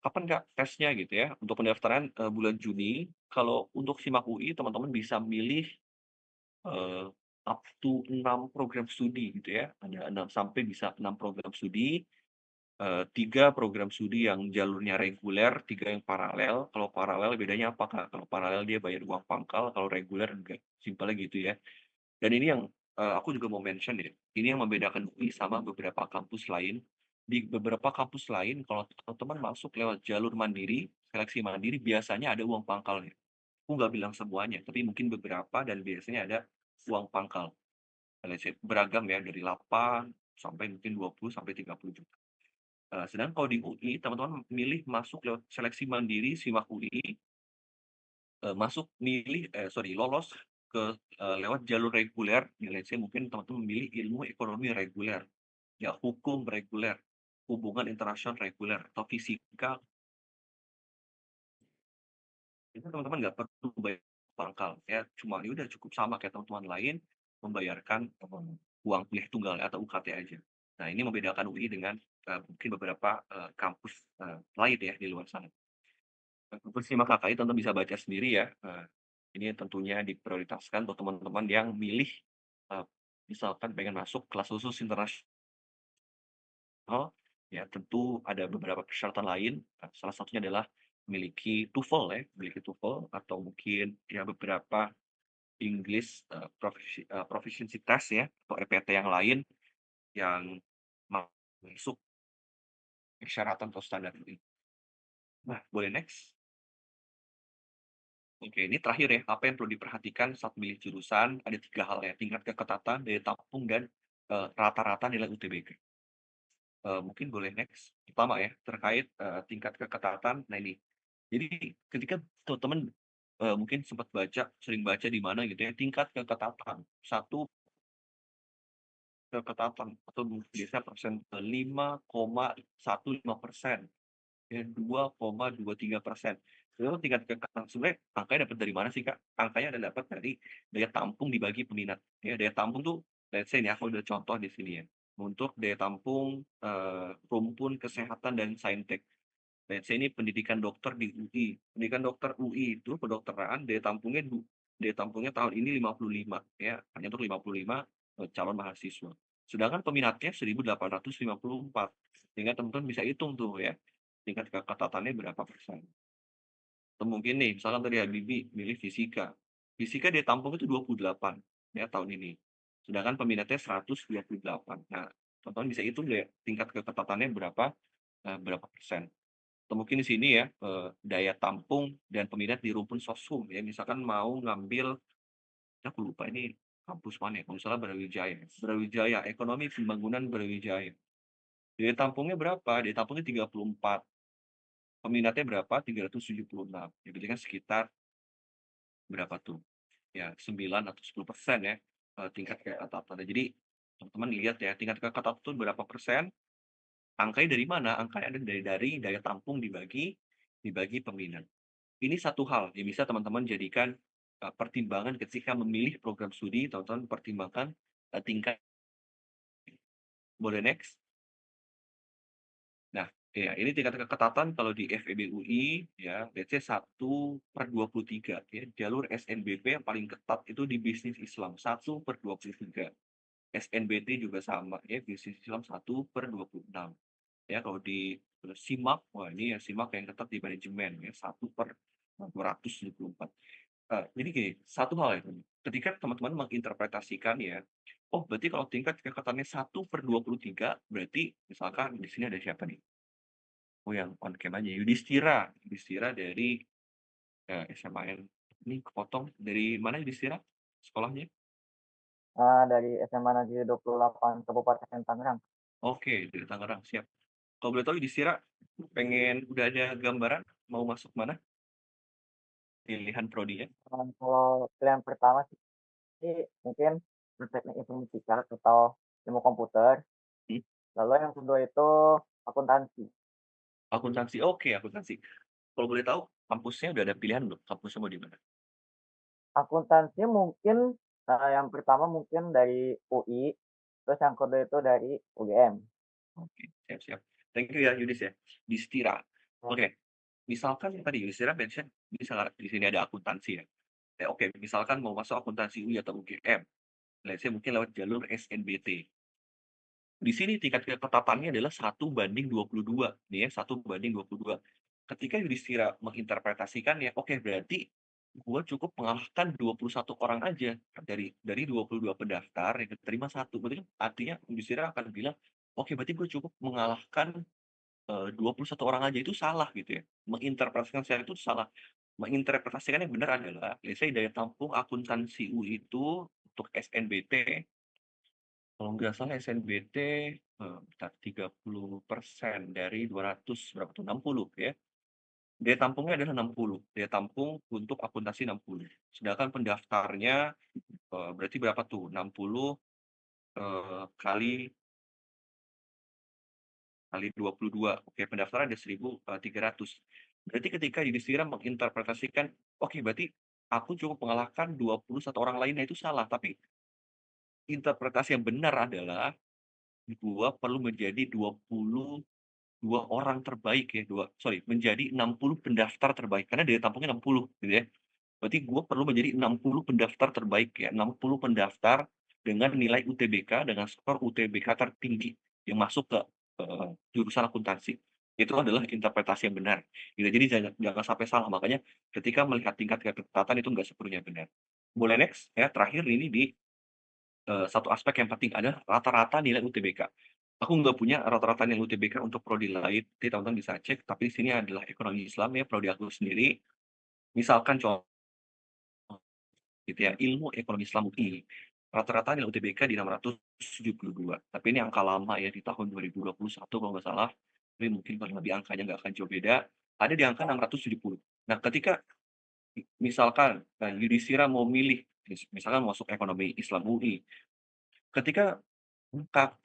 Kapan Kak tesnya gitu ya? Untuk pendaftaran bulan Juni. Kalau untuk SIMAK UI teman-teman bisa milih eee, up to 6 program studi gitu ya. Ada 6 sampai bisa 6 program studi, 3 program studi yang jalurnya reguler, 3 yang paralel. Kalau paralel bedanya apa Kak? Kalau paralel dia bayar uang pangkal, kalau reguler enggak, simpelnya gitu ya. Dan ini yang aku juga mau mention ya, ini yang membedakan UI sama beberapa kampus lain. Di beberapa kampus lain kalau teman-teman masuk lewat jalur mandiri, seleksi mandiri biasanya ada uang pangkalnya. Aku nggak bilang semuanya, tapi mungkin beberapa dan biasanya ada uang pangkal. Let's say beragam ya dari 8 sampai mungkin 20 sampai 30 juta. Sedangkan kalau di UI teman-teman milih masuk lewat seleksi mandiri SIMAK UI, lolos ke lewat jalur reguler, ya let's say mungkin teman-teman memilih ilmu ekonomi reguler, ya hukum reguler, hubungan internasional reguler, atau fisika, itu teman-teman nggak perlu bayar pangkal, ya cuma ya udah cukup sama kayak teman-teman lain membayarkan uang kuliah tunggal atau UKT aja. Nah, ini membedakan UI dengan mungkin beberapa, kampus, lain ya di luar sana. Untuk simak KKI tentu bisa baca sendiri ya, ini tentunya diprioritaskan untuk teman-teman yang milih, eee, misalkan pengen masuk kelas khusus internasional, ya tentu ada beberapa persyaratan lain, salah satunya adalah memiliki TOEFL atau mungkin ya beberapa English, proficiency test ya, atau EPT yang lain yang masuk persyaratan atau standar ini. Nah, boleh next? Oke, ini terakhir ya, apa yang perlu diperhatikan saat memilih jurusan, ada 3 hal ya, tingkat keketatan, daya tampung, dan, rata-rata nilai UTBK. Mungkin boleh next. Pertama ya, terkait, tingkat keketatan, nah ini, jadi ketika teman-teman, mungkin sempat baca, sering baca di mana gitu ya, tingkat keketatan, satu keketatan atau biasanya persentase 5,15%. Ya 2,23%. Itu tingkat kekerasan sebenarnya angkanya dapat dari mana sih, Kak? Angkanya ada dapat dari daya tampung dibagi peminat. Ya, daya tampung tuh let's say nih aku udah contoh di sini ya. Untuk daya tampung, rumpun kesehatan dan saintek. Let's say ini pendidikan dokter di UI. Pendidikan dokter UI itu kedokteran daya tampungnya tahun ini 55 ya, hanya untuk 55, calon mahasiswa. Sedangkan peminatnya 1.854. Sehingga teman-teman bisa hitung tuh ya, tingkat keketatannya berapa persen. Atau mungkin nih, misalkan tadi Habibie milih fisika. Fisika daya tampung itu 28 ya tahun ini. Sedangkan peminatnya 128. Nah, teman-teman bisa hitung deh tingkat keketatannya berapa persen. Atau mungkin di sini ya, daya tampung dan peminat di rumpun sosum ya, misalkan mau ngambil, aku lupa ini kampus mana ya, kalau nggak salah Brawijaya. Brawijaya, Ekonomi Pembangunan Brawijaya. Daya tampungnya berapa? Daya tampungnya 34, peminatnya berapa? 376. Ya berarti kan sekitar berapa tuh? Ya 9 atau 10% ya, tingkat keketatannya. Jadi teman-teman lihat ya, tingkat keketatan itu berapa persen, angkanya dari mana? Angkanya ada dari daya tampung dibagi peminat. Ini satu hal yang bisa teman-teman jadikan, pertimbangan ketika memilih program studi, teman-teman pertimbangkan, tingkat, boleh next? Nah, ya ini tingkat keketatan kalau di FEB UI ya, let's say 1/23 ya, jalur SNBP yang paling ketat itu di bisnis Islam, 1/23. SNBT juga sama ya, bisnis Islam 1/26. Ya kalau di, SIMAK, wah ini ya SIMAK yang ketat di manajemen ya, 1/274. Jadi gini, satu hal itu, ketika teman-teman menginterpretasikan ya, oh berarti kalau tingkat kekekatannya 1/23 berarti misalkan di sini ada siapa nih? Oh yang on cam aja, Yudhistira. Yudhistira dari, SMAN. Ini kepotong, dari mana Yudhistira sekolahnya? Dari SMA Negeri 28 Kabupaten Tangerang. Oke, dari Tangerang, siap. Kalau boleh tahu Yudhistira udah ada gambaran mau masuk mana pilihan prodinya? Kalau pilihan pertama sih mungkin teknik informatika atau ilmu komputer, Hmm, lalu yang kedua itu akuntansi. akuntansi, oke akuntansi. Kalau boleh tahu kampusnya udah ada pilihan belum? Kampusnya mau di mana? Akuntansi mungkin, yang pertama mungkin dari UI, terus yang kedua itu dari UGM. Oke, siap siap. Thank you ya Yudis ya. Yudhistira. Oke, misalkan tadi Yudhistira mention di sini ada akuntansi ya. Oke, misalkan mau masuk akuntansi UI atau UGM, let's say mungkin lewat jalur SNBT. Di sini tingkat keketatannya adalah 1/22 nih ya, 1/22. Ketika Yudhistira menginterpretasikannya, oke berarti gua cukup mengalahkan 21 orang aja dari 22 pendaftar yang keterima satu. Berarti kan artinya Yudhistira akan bilang, "Oke berarti gue cukup mengalahkan, 21 orang aja." Itu salah gitu ya, menginterpretasikan secara itu salah. Menginterpretasikan yang benar adalah, let's say daya tampung akuntansi UI itu untuk SNBT, kalau nggak salah SNBT, bentar 30% dari 200 berapa tuh, 60 ya. Daya tampungnya adalah 60, daya tampung untuk akuntansi 60. Sedangkan pendaftarnya, berarti berapa tuh, 60, kali 22, oke pendaftaran ada 1.300. Berarti ketika Yudhistira menginterpretasikan, oke berarti aku cukup mengalahkan 21 orang lainnya, itu salah. Tapi interpretasi yang benar adalah gua perlu menjadi 22 orang terbaik ya, menjadi 60 pendaftar terbaik, karena daya tampungnya 60 gitu ya. Berarti gue perlu menjadi 60 pendaftar terbaik ya, 60 pendaftar dengan nilai UTBK dengan skor UTBK tertinggi yang masuk ke, jurusan akuntansi. Itu adalah interpretasi yang benar, gitu. Jadi jangan jangan sampai salah, makanya ketika melihat tingkat keketatan itu nggak sepenuhnya benar. Boleh next ya, terakhir ini di, satu aspek yang penting ada rata-rata nilai UTBK. Aku nggak punya rata-rata nilai UTBK untuk prodi lain, nanti teman-teman bisa cek, tapi di sini adalah ekonomi Islam ya, prodi aku sendiri. Misalkan gitu ya, ilmu ekonomi Islam UI. Rata-rata nilai UTBK di 672, tapi ini angka lama ya di tahun 2021 kalau nggak salah, tapi mungkin kurang lebih angkanya nggak akan jauh beda, ada di angka 670. Nah, ketika misalkan, yudhistira mau milih, misalkan masuk ekonomi Islam UI, ketika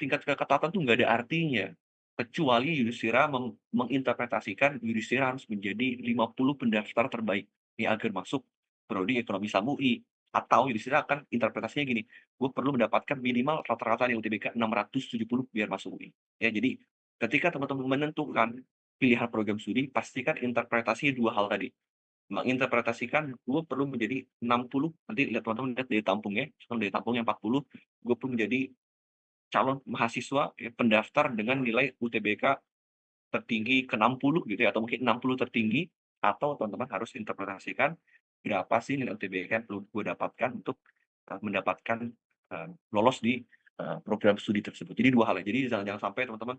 tingkat keketatan tuh nggak ada artinya, kecuali yudhistira menginterpretasikan yudhistira harus menjadi 50 pendaftar terbaik, nih agar masuk prodi ekonomi Islam UI. Atau yudhistira akan interpretasinya gini, gue perlu mendapatkan minimal rata-rata nilai UTBK 670 biar masuk UI. Ya, jadi ketika teman-teman menentukan pilihan program studi, pastikan interpretasi 2 hal tadi. Menginterpretasikan gue perlu menjadi 60, nanti lihat teman-teman lihat daya tampungnya, misalkan daya tampungnya 40, gue perlu menjadi calon mahasiswa ya, pendaftar dengan nilai UTBK tertinggi ke-60 gitu ya, atau mungkin 60 tertinggi, atau teman-teman harus interpretasikan berapa sih nilai UTBK yang perlu gue dapatkan untuk, mendapatkan, lolos di, program studi tersebut. Jadi 2 hal ya, jadi jangan jangan sampai teman-teman,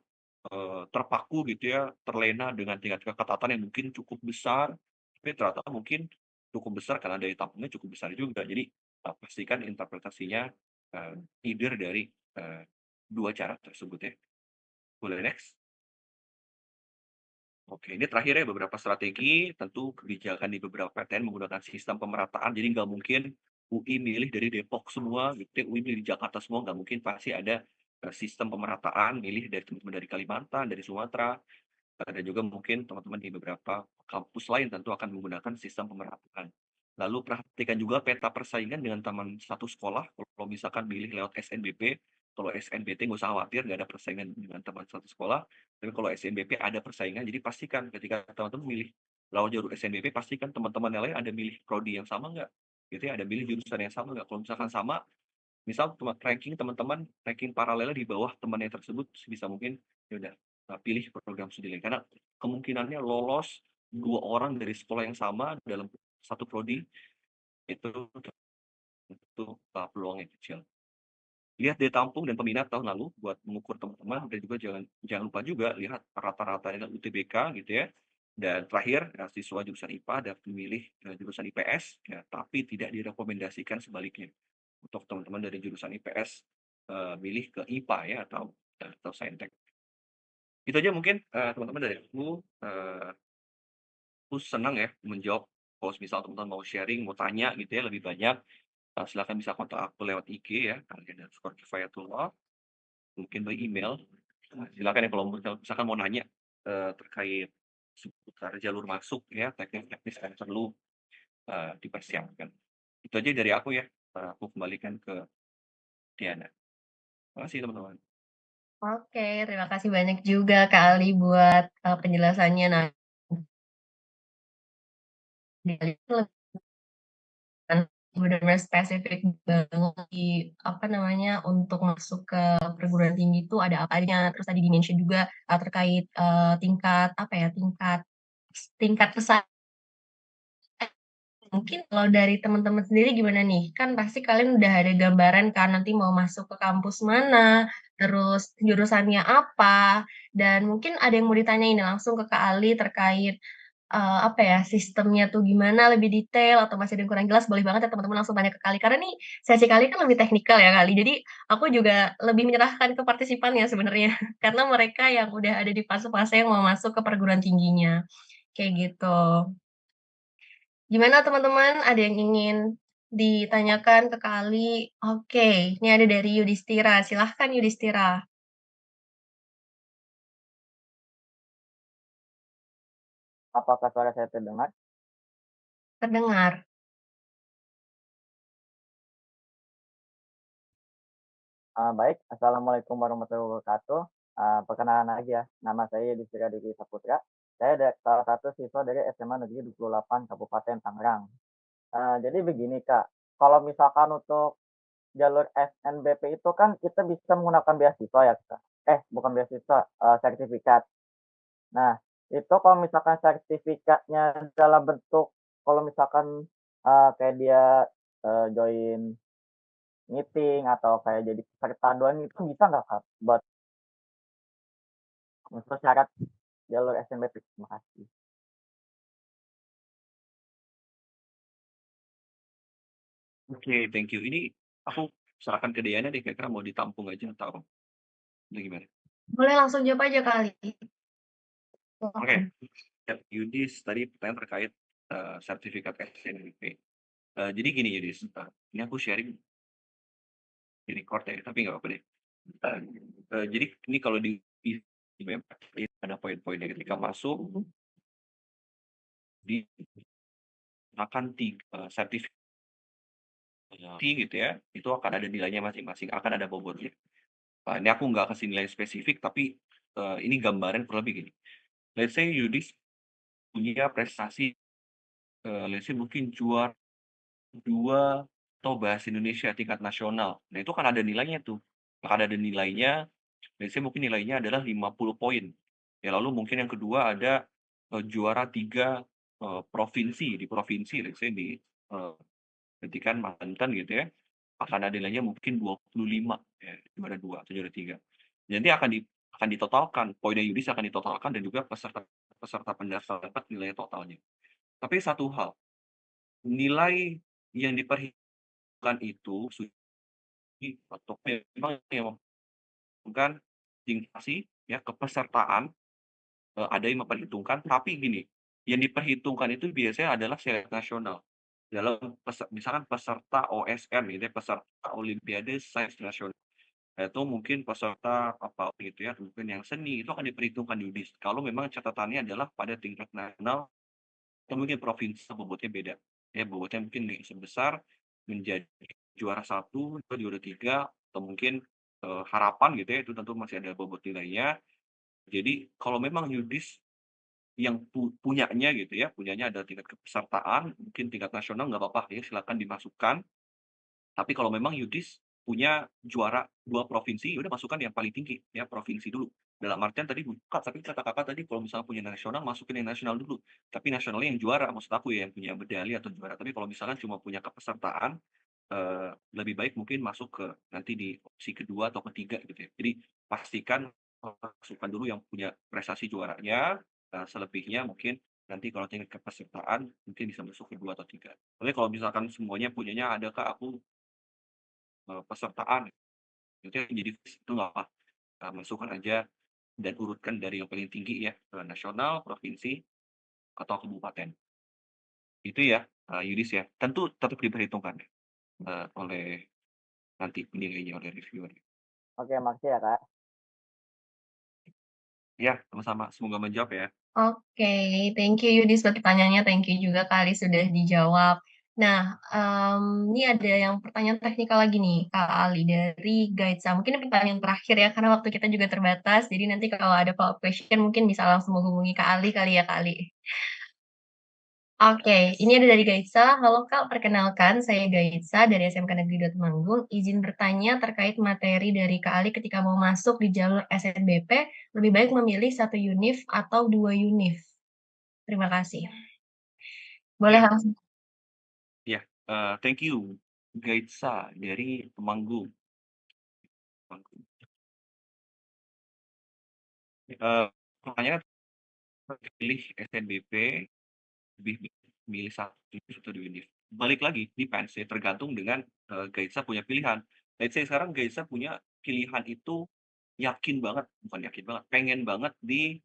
terpaku gitu ya, terlena dengan tingkat keketatan yang mungkin cukup besar, tapi ternyata mungkin cukup besar karena daya tampungnya cukup besar juga. Jadi, pastikan interpretasinya, either dari, 2 cara tersebut ya. Boleh next? Oke, ini terakhir ya beberapa strategi, tentu kebijakan di beberapa PTN menggunakan sistem pemerataan, jadi nggak mungkin UI milih dari Depok semua, gitu ya, UI milih di Jakarta semua, nggak mungkin, pasti ada, sistem pemerataan, milih dari teman-teman dari Kalimantan, dari Sumatera, dan juga mungkin teman-teman di beberapa kampus lain tentu akan menggunakan sistem pemerataan. Lalu perhatikan juga peta persaingan dengan teman satu sekolah, kalau misalkan milih lewat SNBP, kalau SNBT nggak usah khawatir, nggak ada persaingan dengan teman satu sekolah, tapi kalau SNBP ada persaingan, jadi pastikan ketika teman-teman milih lewat jalur SNBP, pastikan teman-teman yang lain ada milih prodi yang sama nggak, gitu ya, ada milih jurusan yang sama nggak. Kalau misalkan sama, misal teman-teman ranking paralelnya di bawah temannya tersebut, sebisa mungkin ya udah, pilih program studi lain. Karena kemungkinannya lolos 2 orang dari sekolah yang sama dalam satu prodi, itu tentu, peluangnya kecil. Lihat daya tampung dan peminat tahun lalu buat mengukur teman-teman, dan juga jangan jangan lupa juga lihat rata-rata nilai UTBK gitu ya. Dan terakhir, siswa jurusan IPA dapat memilih, jurusan IPS ya, tapi tidak direkomendasikan sebaliknya. Untuk teman-teman dari jurusan IPS, milih ke IPA ya, atau Saintek. Itu aja mungkin, teman-teman dari aku senang ya menjawab kalau misal teman-teman mau sharing, mau tanya gitu ya lebih banyak, silakan bisa kontak aku lewat IG ya, @Kifayatullah, mungkin by email. Silakan ya kalau misalkan mau nanya, terkait seputar jalur masuk ya, teknis-teknis yang perlu, dipersiapkan. Itu aja dari aku ya, aku kembalikan ke Diana. Makasih teman-teman. Oke, terima kasih banyak juga Kak Ali buat, penjelasannya. Nah, kan benar-benar spesifik banget di apa namanya, untuk masuk ke perguruan tinggi itu ada apa aja, terus tadi di-mention juga, terkait, tingkat apa ya, tingkat tingkat pesaing. Mungkin kalau dari teman-teman sendiri gimana nih? Kan pasti kalian udah ada gambaran kan nanti mau masuk ke kampus mana, terus jurusannya apa, dan mungkin ada yang mau ditanyain nih langsung ke Kak Ali terkait, apa ya, sistemnya tuh gimana lebih detail atau masih ada yang kurang jelas, boleh banget ya teman-teman langsung tanya ke Kak Ali. Karena nih sesi kali kan lebih teknikal ya Kak Ali, jadi aku juga lebih menyerahkan ke partisipannya sebenarnya, karena mereka yang udah ada di fase-fase yang mau masuk ke perguruan tingginya, kayak gitu. Gimana teman-teman, ada yang ingin ditanyakan ke Kak Ali? Oke, ini ada dari Yudhistira, silahkan Yudhistira. Apakah suara saya terdengar? Terdengar. Baik, assalamualaikum warahmatullahi wabarakatuh. Perkenalan lagi ya, nama saya Yudhistira Diki Saputra. Saya salah satu siswa dari SMA Negeri 28 Kabupaten Tangerang. Jadi begini Kak, kalau misalkan untuk jalur SNBP itu kan kita bisa menggunakan beasiswa ya Kak. Bukan beasiswa, sertifikat. Nah, itu kalau misalkan sertifikatnya dalam bentuk, kalau misalkan kayak dia join meeting atau kayak jadi peserta doang itu bisa nggak Kak buat untuk syarat jalur SNBP? Terima kasih. Oke, thank you. Ini aku serahkan ke Diana deh, kira-kira mau ditampung aja atau gimana? Boleh langsung jawab aja kali. Oke, Silakan. Yudis tadi pertanyaan terkait sertifikat SNBP. Jadi gini Yudis, ini aku sharing di record ya, tapi nggak apa-apa deh. Jadi ini kalau di website ada poin-poinnya ketika masuk di akan sertifikat gitu ya, itu akan ada nilainya masing-masing, akan ada bobotnya. Ini aku nggak kasih nilai spesifik, tapi ini gambaran kurang lebih gini. Let's say Yudis punya prestasi, let's say mungkin juara 2 atau bahasa Indonesia tingkat nasional. Nah, itu kan ada nilainya tuh. Akan ada nilainya, let's say mungkin nilainya adalah 50 poin. Ya lalu mungkin yang kedua ada, juara 3 provinsi, di provinsi let's say di, Petikan Banten gitu ya, akan ada nilainya mungkin 25 ya, juara 2 atau juara 3. Nanti akan ditotalkan, poinnya Yudis akan ditotalkan dan juga peserta peserta pendaftar dapat nilai totalnya. Tapi satu hal, nilai yang diperhitungkan itu atau memang yang memperhitungkan tingkasi ya, kepesertaan, ada yang memperhitungkan, tapi gini, yang diperhitungkan itu biasanya adalah seleksi nasional. Dalam misalkan peserta OSN gitu ya, peserta Olimpiade Sains Nasional, itu mungkin peserta apa gitu ya, mungkin yang seni itu akan diperhitungkan di UDIS. Kalau memang catatannya adalah pada tingkat nasional atau mungkin provinsi bobotnya beda. Ya bobotnya mungkin nggak sebesar menjadi juara 1, juara 3 atau mungkin, harapan gitu ya, itu tentu masih ada bobot nilainya. Jadi kalau memang UDIS yang punyanya gitu ya, punyanya ada tingkat kepesertaan, mungkin tingkat nasional nggak apa-apa ya, silakan dimasukkan. Tapi kalau memang Yudis punya juara 2 provinsi, ya udah masukkan yang paling tinggi, ya provinsi dulu. Dalam artian tadi Kak, tapi kata Kakak tadi kalau misalnya punya nasional, masukin yang nasional dulu. Tapi nasionalnya yang juara, maksud aku ya, yang punya medali atau juara. Tapi kalau misalkan cuma punya kepesertaan, lebih baik mungkin masuk ke nanti di opsi kedua atau ketiga gitu ya. Jadi pastikan masukkan dulu yang punya prestasi juaranya, selebihnya mungkin nanti kalau tingkat kepesertaan mungkin bisa masuk kedua atau 3. Tapi kalau misalkan semuanya punyanya ada Kak, aku pesertaan, itu yang jadi itu nggak apa, masukkan aja dan urutkan dari yang paling tinggi ya, nasional, provinsi, atau kabupaten. Itu ya, Yudis ya. Tentu tetap diperhitungkan, oleh nanti penilainya, oleh reviewer. Oke, makasih ya Kak. Ya, sama-sama. Semoga menjawab ya. Oke, thank you Yudis buat pertanyaannya, thank you juga Kak Ali sudah dijawab. Nah, ini ada yang pertanyaan teknikal lagi nih, Kak Ali dari Gaitsa. Mungkin ini pertanyaan terakhir ya, karena waktu kita juga terbatas. Jadi nanti kalau ada follow-up question mungkin bisa langsung menghubungi Kak Ali kali ya, Kak Ali. Oke, ini ada dari Gaitsa. Halo Kak, perkenalkan saya Gaitsa dari SMK Negeri 2 Temanggung. Izin bertanya terkait materi dari Kak Ali ketika mau masuk di jalur SNBP, lebih baik memilih 1 univ atau 2 univ? Terima kasih. Boleh Iya, langsung. iya, thank you, Gaitsa dari Temanggung. Temanggung. Pertanyaannya pilih SNBP, lebih milih 1 univ atau 2 univ? Balik lagi, depends ya, tergantung dengan, Gaitsa punya pilihan. Let's say sekarang Gaitsa punya pilihan itu yakin banget, bukan yakin banget, pengen banget di,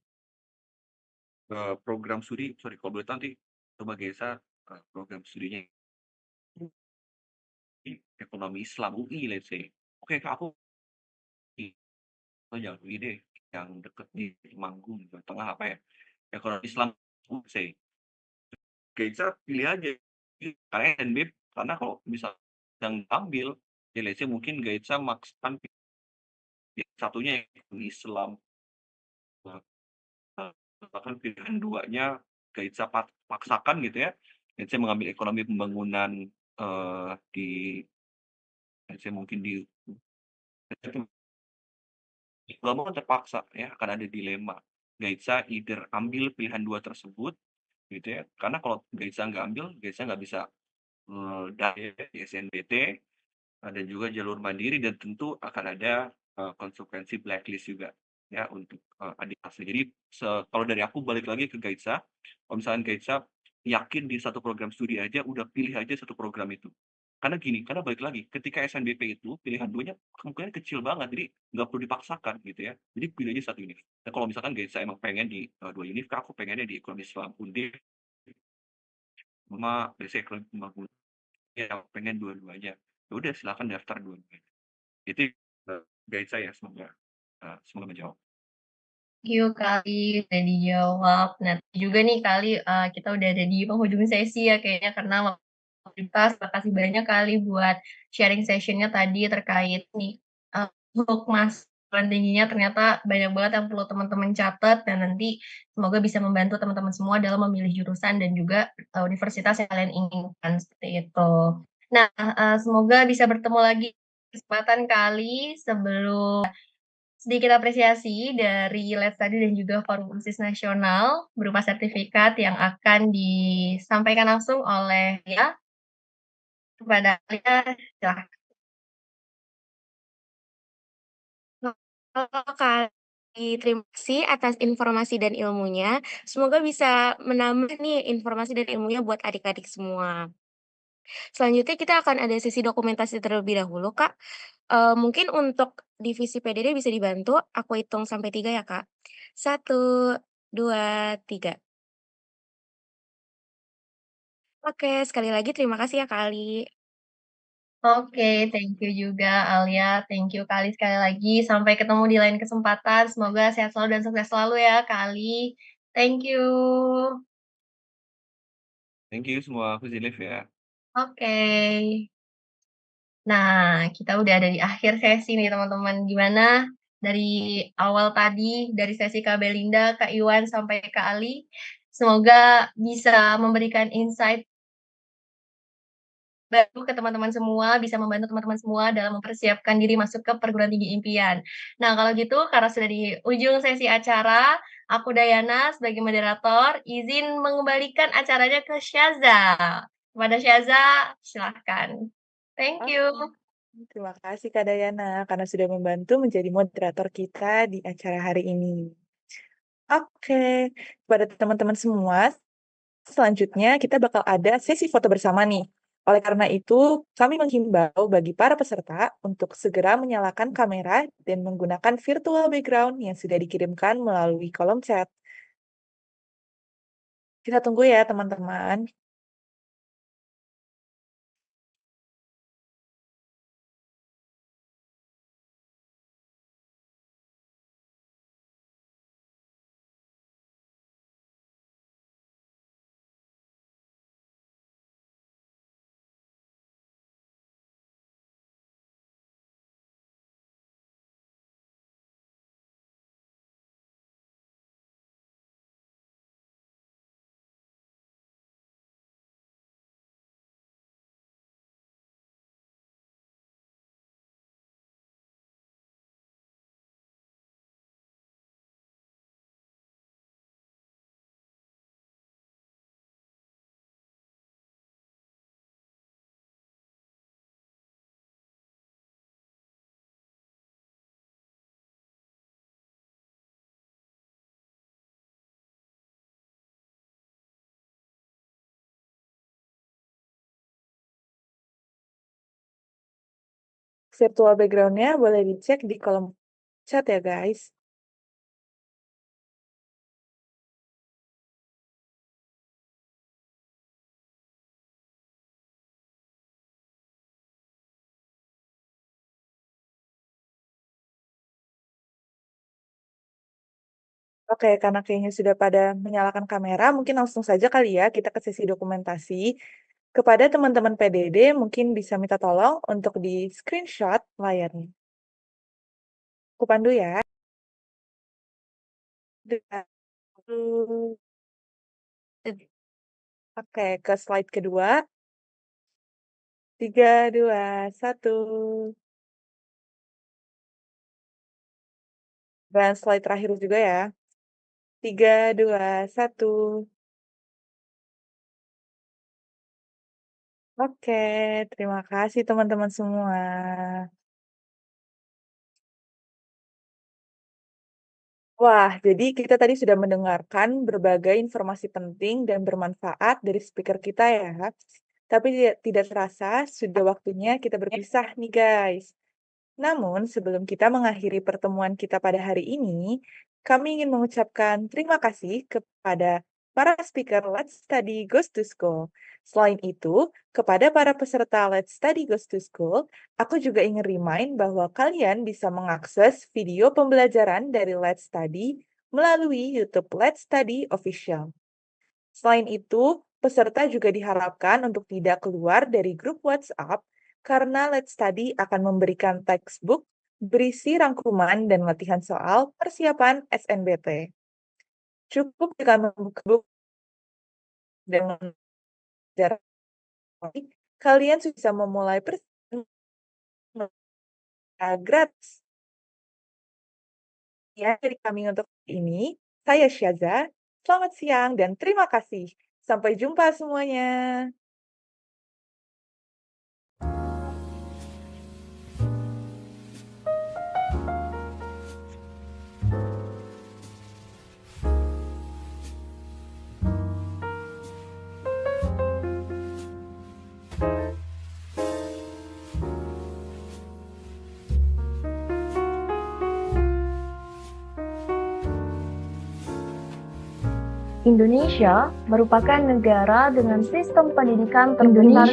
program studi sorry kalau boleh tahu nanti coba Gaitsa, program studinya di ekonomi Islam UI let's say. Oke Kak, aku oh yang UI deh, yang deket di Temanggung, Jawa Tengah apa ya, ekonomi Islam let's say. Gaitsa pilih aja, karena NBIP karena kalau misal yang ambil, ya let's say mungkin Gaitsa maksakan yang satunya ekonomi Islam. Nah, bahkan pilihan duanya Gaitsa paksakan gitu ya. Gaitsa mengambil ekonomi pembangunan di Gaitsa mungkin di mau kan terpaksa ya akan ada dilema. Gaitsa either ambil pilihan dua tersebut gitu ya. Karena kalau Gaitsa nggak ambil, Gaitsa nggak bisa dari di SNBT, dan juga jalur mandiri dan tentu akan ada konsekuensi blacklist juga ya untuk adik asli. Jadi kalau dari aku balik lagi ke Gaitsa, kalau misalnya Gaitsa yakin di satu program studi aja, udah pilih aja satu program itu. Karena gini, karena balik lagi, ketika SNBP itu pilihan duanya kemungkinan kecil banget, jadi nggak perlu dipaksakan gitu ya. Jadi pilih aja satu univ. Nah kalau misalkan Gaitsa emang pengen di dua univ, aku pengennya di ekonomi Islam Undip, sama biasanya ekonomi pembangunan. Ya pengen dua-duanya. Ya udah silakan daftar dua-duanya. Itu guide saya semoga menjawab. Thank you Kali, udah dijawab. Nah, juga nih Kali, kita udah ada di penghujung sesi ya kayaknya karena waktu pas. Makasih banyak Kali buat sharing session-nya tadi terkait nih, untuk Mas perguruan tingginya ternyata banyak banget yang perlu teman-teman catat dan nanti semoga bisa membantu teman-teman semua dalam memilih jurusan dan juga, universitas yang kalian inginkan, seperti itu. Nah, semoga bisa bertemu lagi kesempatan Kali sebelum sedikit apresiasi dari Let's Study dan juga Forum OSIS Nasional berupa sertifikat yang akan disampaikan langsung oleh ya kepada kalian. Silakan. Halo Kak, terima kasih atas informasi dan ilmunya. Semoga bisa menambah nih informasi dan ilmunya buat adik-adik semua. Selanjutnya kita akan ada sesi dokumentasi terlebih dahulu, Kak. Mungkin untuk divisi PDD bisa dibantu, aku hitung sampai 3 ya, Kak. 1, 2, 3. Oke, sekali lagi terima kasih ya, Kak Ali. Oke, thank you juga Alia, thank you Kali sekali lagi. Sampai ketemu di lain kesempatan. Semoga sehat selalu dan sukses selalu ya Kali. Thank you. Thank you semua, aku Zilif ya. Oke. Nah, kita udah ada di akhir sesi nih teman-teman. Gimana dari awal tadi, dari sesi Kak Belinda, Kak Iwan, sampai Kak Ali, semoga bisa memberikan insight baru ke teman-teman semua, bisa membantu teman-teman semua dalam mempersiapkan diri masuk ke perguruan tinggi impian. Nah, kalau gitu karena sudah di ujung sesi acara, aku Dayana sebagai moderator izin mengembalikan acaranya ke Syaza. Kepada Syaza, silakan. Thank Oke, you. terima kasih Kak Dayana karena sudah membantu menjadi moderator kita di acara hari ini. Oke, kepada teman-teman semua, selanjutnya kita bakal ada sesi foto bersama nih. Oleh karena itu, kami menghimbau bagi para peserta untuk segera menyalakan kamera dan menggunakan virtual background yang sudah dikirimkan melalui kolom chat. Kita tunggu ya teman-teman. Virtual background-nya boleh dicek di kolom chat ya guys. Oke, karena kayaknya sudah pada menyalakan kamera, mungkin langsung saja kali ya kita ke sesi dokumentasi. Kepada teman-teman PDD, mungkin bisa minta tolong untuk di screenshot layarnya. Aku pandu ya. 2, 1. Oke, ke slide kedua. 3, 2, 1. Dan slide terakhir juga ya. 3, 2, 1. Oke, terima kasih teman-teman semua. Wah, jadi kita tadi sudah mendengarkan berbagai informasi penting dan bermanfaat dari speaker kita ya. Tapi tidak terasa sudah waktunya kita berpisah nih guys. Namun, sebelum kita mengakhiri pertemuan kita pada hari ini, kami ingin mengucapkan terima kasih kepada para speaker Let's Study Goes to School. Selain itu, kepada para peserta Let's Study Goes to School, aku juga ingin remind bahwa kalian bisa mengakses video pembelajaran dari Let's Study melalui YouTube Let's Study Official. Selain itu, peserta juga diharapkan untuk tidak keluar dari grup WhatsApp karena Let's Study akan memberikan textbook berisi rangkuman dan latihan soal persiapan SNBT. Cukup dengan membuka buku dan belajar, kalian sudah bisa memulai persiapan gratis. Ya, dari kami untuk ini, saya Syaza. Selamat siang dan terima kasih. Sampai jumpa semuanya. Indonesia merupakan negara dengan sistem pendidikan terbesar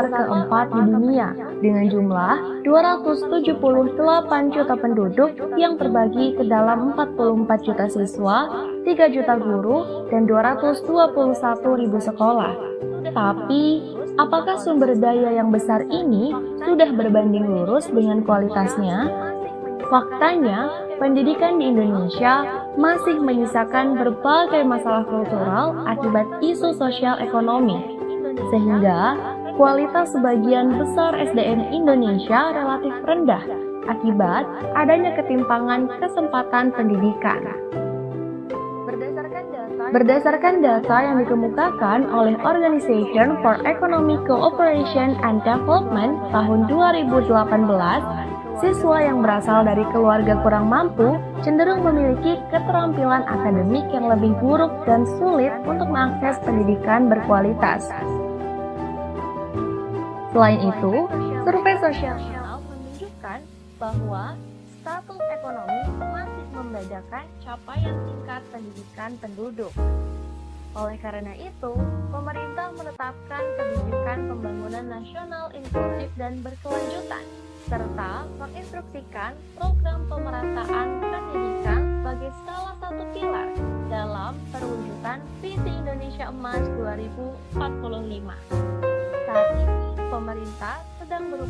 keempat di dunia dengan jumlah 278 juta penduduk yang terbagi ke dalam 44 juta siswa, 3 juta guru, dan 221 ribu sekolah. Tapi, apakah sumber daya yang besar ini sudah berbanding lurus dengan kualitasnya? Faktanya, pendidikan di Indonesia masih menyisakan berbagai masalah kultural akibat isu sosial ekonomi, sehingga kualitas sebagian besar SDM Indonesia relatif rendah akibat adanya ketimpangan kesempatan pendidikan. Berdasarkan data yang dikemukakan oleh Organization for Economic Cooperation and Development tahun 2018, siswa yang berasal dari keluarga kurang mampu cenderung memiliki keterampilan akademik yang lebih buruk dan sulit untuk mengakses pendidikan berkualitas. Selain itu, survei sosial menunjukkan bahwa status ekonomi masih membedakan capaian tingkat pendidikan penduduk. Oleh karena itu, pemerintah menetapkan kebijakan pembangunan nasional inklusif dan berkelanjutan, serta menginstruksikan program pemerataan pendidikan sebagai salah satu pilar dalam perwujudan Visi Indonesia Emas 2045. Saat ini, pemerintah sedang berupaya